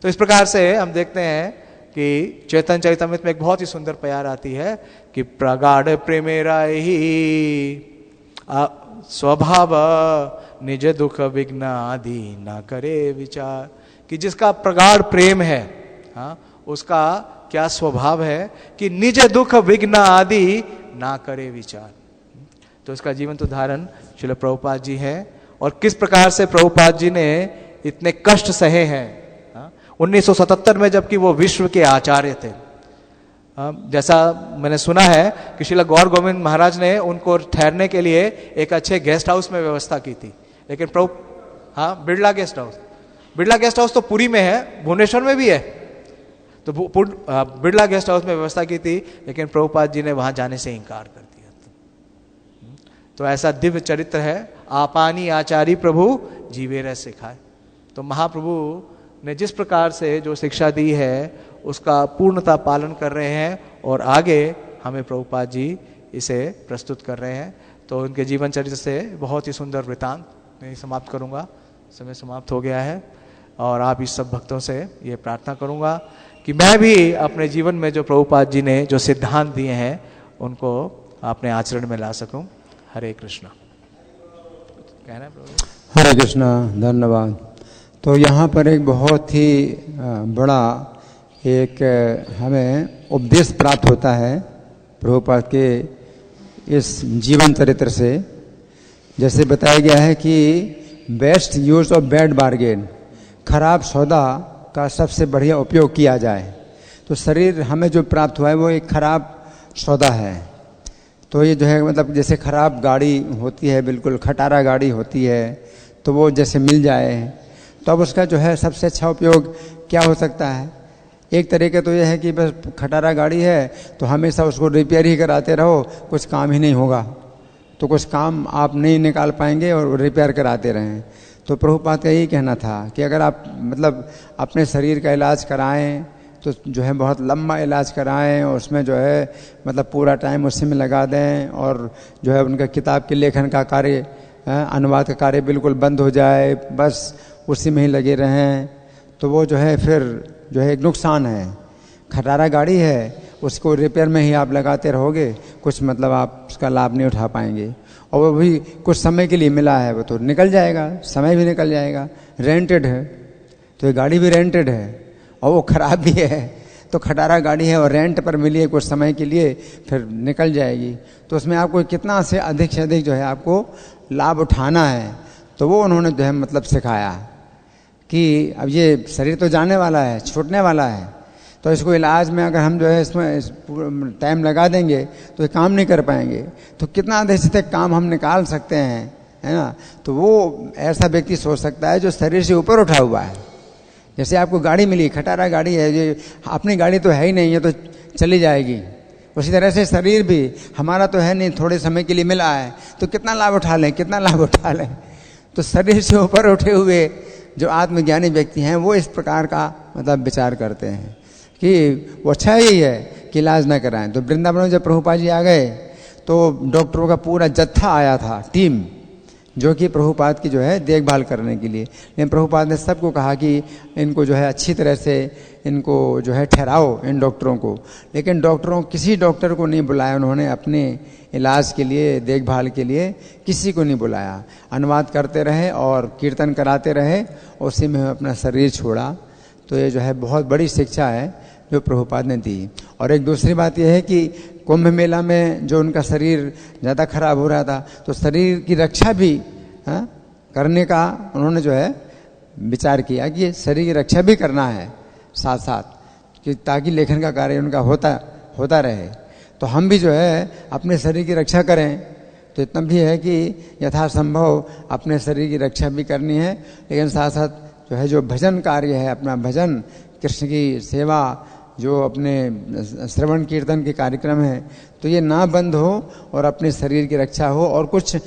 A: तो इस प्रकार से हम देखते हैं कि चैतन्य चरितमृत में एक बहुत ही सुंदर प्यार आती है कि प्रगाढ़ प्रेमेरा ही स्वभाव निज दुख विघ्न आदि ना करे विचार, कि जिसका प्रगाढ़ प्रेम है उसका क्या स्वभाव है कि निज दुख विघ्न आदि ना करे विचार। तो इसका जीवन उदाहरण श्रील प्रभुपाद जी है, और किस प्रकार से प्रभुपाद जी ने इतने कष्ट सहे हैं। 1977 में जबकि वो विश्व के आचार्य थे, जैसा मैंने सुना है कि श्रील गौर गोविंद महाराज ने उनको ठहरने के लिए एक अच्छे गेस्ट हाउस में व्यवस्था की थी, लेकिन बिरला गेस्ट हाउस तो पुरी में है, भुवनेश्वर में भी है, तो बिरला गेस्ट हाउस में व्यवस्था की थी, लेकिन प्रभुपाद जी ने वहां जाने से इनकार कर दिया। तो ऐसा दिव्य चरित्र है, आपानी आचारी प्रभु जीवेर सिखाए। तो महाप्रभु ने जिस प्रकार से जो शिक्षा दी है उसका पूर्णता पालन कर रहे हैं, और आगे हमें प्रभुपाद जी इसे प्रस्तुत कर रहे हैं। तो उनके जीवन चरित्र से बहुत ही सुंदर वृतांत मैं समाप्त करूंगा, समय समाप्त हो गया है। और आप इस सब भक्तों से ये प्रार्थना करूंगा कि मैं भी अपने जीवन में जो प्रभुपाद जी ने जो सिद्धांत दिए हैं उनको अपने आचरण में ला सकूं। हरे कृष्णा। कहना है प्रभु?
B: हरे कृष्णा, धन्यवाद। तो यहाँ पर एक बहुत ही बड़ा एक हमें उपदेश प्राप्त होता है प्रभुपाद के इस जीवन चरित्र से। जैसे बताया गया है कि best use of bad bargain, खराब सौदा का सबसे बढ़िया उपयोग किया जाए। तो शरीर हमें जो प्राप्त हुआ है वो एक खराब सौदा है। तो ये जो है मतलब जैसे खराब गाड़ी होती है, बिल्कुल खटारा गाड़ी होती है, तो वो जैसे मिल जाए तो अब उसका जो है सबसे अच्छा उपयोग क्या हो सकता है? एक तरीके तो ये है कि बस खटारा गाड़ी है तो हमेशा उसको रिपेयर ही कराते रहो, कुछ काम ही नहीं होगा, तो कुछ काम आप नहीं निकाल पाएंगे और रिपेयर कराते रहें। तो प्रभुपाद का यही कहना था कि अगर आप मतलब अपने शरीर का इलाज कराएं तो जो है बहुत लंबा इलाज कराएं, और उसमें जो है मतलब पूरा टाइम उसी में लगा दें, और जो है उनका किताब के लेखन का कार्य, अनुवाद का कार्य बिल्कुल बंद हो जाए, बस उसी में ही लगे रहें, तो वो जो है फिर जो है एक नुकसान है। खटारा गाड़ी है, उसको रिपेयर में ही आप लगाते रहोगे, कुछ मतलब आप उसका लाभ नहीं उठा पाएंगे, और वो भी कुछ समय के लिए मिला है, वो तो निकल जाएगा, समय भी निकल जाएगा। रेंटेड है तो ये गाड़ी भी रेंटेड है और वो खराब भी है, तो खटारा गाड़ी है और रेंट पर मिली है कुछ समय के लिए, फिर निकल जाएगी। तो उसमें आपको कितना से अधिक जो है आपको लाभ उठाना है, तो वो उन्होंने जो है मतलब सिखाया कि अब ये शरीर तो जाने वाला है, छूटने वाला है, तो इसको इलाज में अगर हम जो है इसमें टाइम लगा देंगे तो ये काम नहीं कर पाएंगे, तो कितना अधिक से अधिक काम हम निकाल सकते हैं, है ना। तो वो ऐसा व्यक्ति सोच सकता है जो शरीर से ऊपर उठा हुआ है। जैसे आपको गाड़ी मिली, खटारा गाड़ी है, ये अपनी गाड़ी तो है ही नहीं, ये तो चली जाएगी। उसी तरह से शरीर भी हमारा तो है नहीं, थोड़े समय के लिए मिला है, तो कितना लाभ उठा लें, कितना लाभ उठा लें। तो शरीर से ऊपर उठे हुए जो आत्मज्ञानी व्यक्ति हैं वो इस प्रकार का मतलब विचार करते हैं कि वो अच्छा ही है कि इलाज न कराएं। तो वृंदावन में जब प्रभुपाद जी आ गए तो डॉक्टरों का पूरा जत्था आया था, टीम, जो कि प्रभुपाद की जो है देखभाल करने के लिए। लेकिन प्रभुपाद ने सबको कहा कि इनको जो है अच्छी तरह से इनको जो है ठहराओ इन डॉक्टरों को। लेकिन डॉक्टरों किसी डॉक्टर को नहीं बुलाया उन्होंने, अपने इलाज के लिए देखभाल के लिए किसी को नहीं बुलाया। अनुवाद करते रहे और कीर्तन कराते रहे, उसी में अपना शरीर छोड़ा। तो ये जो है बहुत बड़ी शिक्षा है जो प्रभुपाद ने दी। और एक दूसरी बात यह है कि कुंभ मेला में जो उनका शरीर ज़्यादा खराब हो रहा था तो शरीर की रक्षा भी करने का उन्होंने जो है विचार किया कि शरीर की रक्षा भी करना है साथ साथ, कि ताकि लेखन का कार्य उनका होता रहे। तो हम भी जो है अपने शरीर की रक्षा करें। तो इतना भी है कि यथासंभव अपने शरीर की रक्षा भी करनी है, लेकिन साथ साथ जो है जो भजन कार्य है, अपना भजन, कृष्ण की सेवा, जो अपने श्रवण कीर्तन के कार्यक्रम है, तो ये ना बंद हो और अपने शरीर की रक्षा हो। और कुछ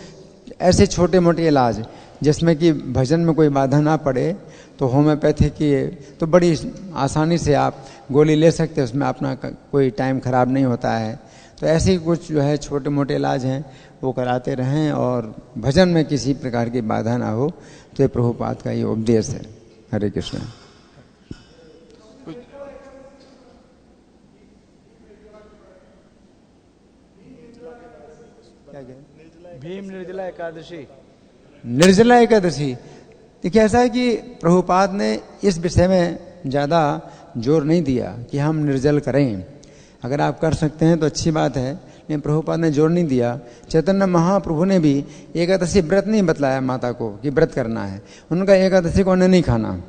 B: ऐसे छोटे मोटे इलाज जिसमें कि भजन में कोई बाधा ना पड़े, तो होम्योपैथी की तो बड़ी आसानी से आप गोली ले सकते हैं, उसमें अपना कोई टाइम खराब नहीं होता है। तो ऐसे कुछ जो है छोटे मोटे इलाज हैं वो कराते रहें और भजन में किसी प्रकार की बाधा ना हो। तो ये प्रभुपाद का ये उपदेश है। हरे कृष्ण।
A: भीम निर्जला एकादशी।
B: निर्जला एकादशी, देखिए ऐसा है कि प्रभुपाद ने इस विषय में ज़्यादा जोर नहीं दिया कि हम निर्जल करें। अगर आप कर सकते हैं तो अच्छी बात है, लेकिन प्रभुपाद ने जोर नहीं दिया। चैतन्य महाप्रभु ने भी एकादशी व्रत नहीं बतलाया माता को कि व्रत करना है। उनका एकादशी को नहीं खाना।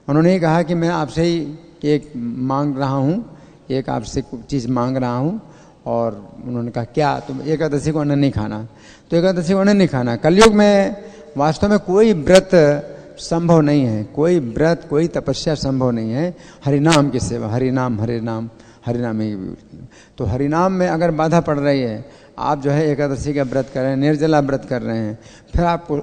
B: उन्होंने ही कहा कि मैं आपसे ही एक मांग रहा हूँ, एक आपसे कुछ चीज़ मांग रहा हूँ। और उन्होंने कहा क्या? तो एकादशी को अन्न नहीं खाना। तो एकादशी को अन्न नहीं खाना। कलयुग में वास्तव में कोई व्रत संभव नहीं है, कोई व्रत, कोई तपस्या संभव नहीं है। हरिनाम की सेवा, हरिनाम हरिनाम हरिनाम ही। तो हरिनाम में अगर बाधा पड़ रही है, आप जो है एकादशी का व्रत कर रहे हैं, निर्जला व्रत कर रहे हैं, फिर आपको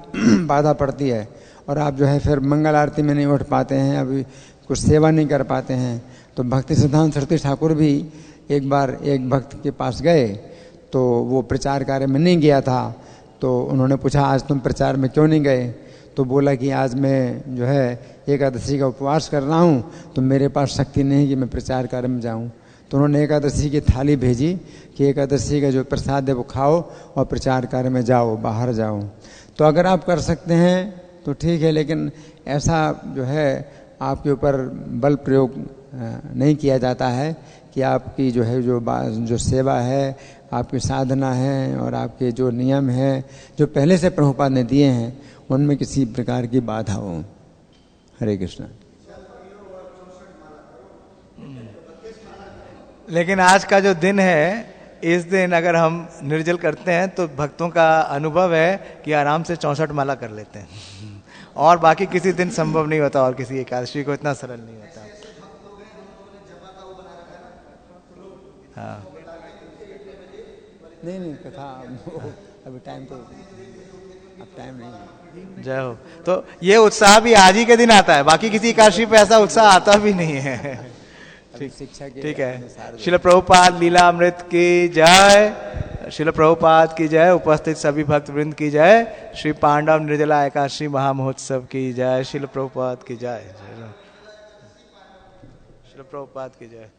B: बाधा पड़ती है और आप जो है फिर मंगल आरती में नहीं उठ पाते हैं, अभी कुछ सेवा नहीं कर पाते हैं। तो भक्ति सिद्धांत सरस्वती ठाकुर भी एक बार एक भक्त के पास गए, तो वो प्रचार कार्य में नहीं गया था। तो उन्होंने पूछा आज तुम प्रचार में क्यों नहीं गए? तो बोला कि आज मैं जो है एकादशी का उपवास कर रहा हूँ, तो मेरे पास शक्ति नहीं कि मैं प्रचार कार्य में जाऊँ। तो उन्होंने एकादशी की थाली भेजी कि एकादशी का जो प्रसाद है वो खाओ और प्रचार कार्य में जाओ, बाहर जाओ। तो अगर आप कर सकते हैं तो ठीक है, लेकिन ऐसा जो है आपके ऊपर बल प्रयोग नहीं किया जाता है कि आपकी जो है जो सेवा है, आपकी साधना है और आपके जो नियम हैं जो पहले से प्रभुपाद ने दिए हैं, उनमें किसी प्रकार की बाधा हो। हरे कृष्ण।
A: लेकिन आज का जो दिन है, इस दिन अगर हम निर्जल करते हैं तो भक्तों का अनुभव है कि आराम से 64 माला कर लेते हैं और बाकी किसी दिन संभव नहीं होता और किसी एकादशी को इतना सरल नहीं होता। हाँ
B: नहीं कथा अभी टाइम तो अब टाइम नहीं है।
A: जय हो। तो ये उत्साह भी आज ही के दिन आता है, बाकी किसी एकादशी पे ऐसा उत्साह आता भी नहीं है। ठीक है। श्रील प्रभुपाद लीला अमृत की जय, श्रील प्रभुपाद की जय, उपस्थित सभी भक्त वृंद की जय, श्री पांडव निर्जला एकादशी महामहोत्सव की जय, श्रील प्रभुपाद की जय, श्रील प्रभुपाद की जय।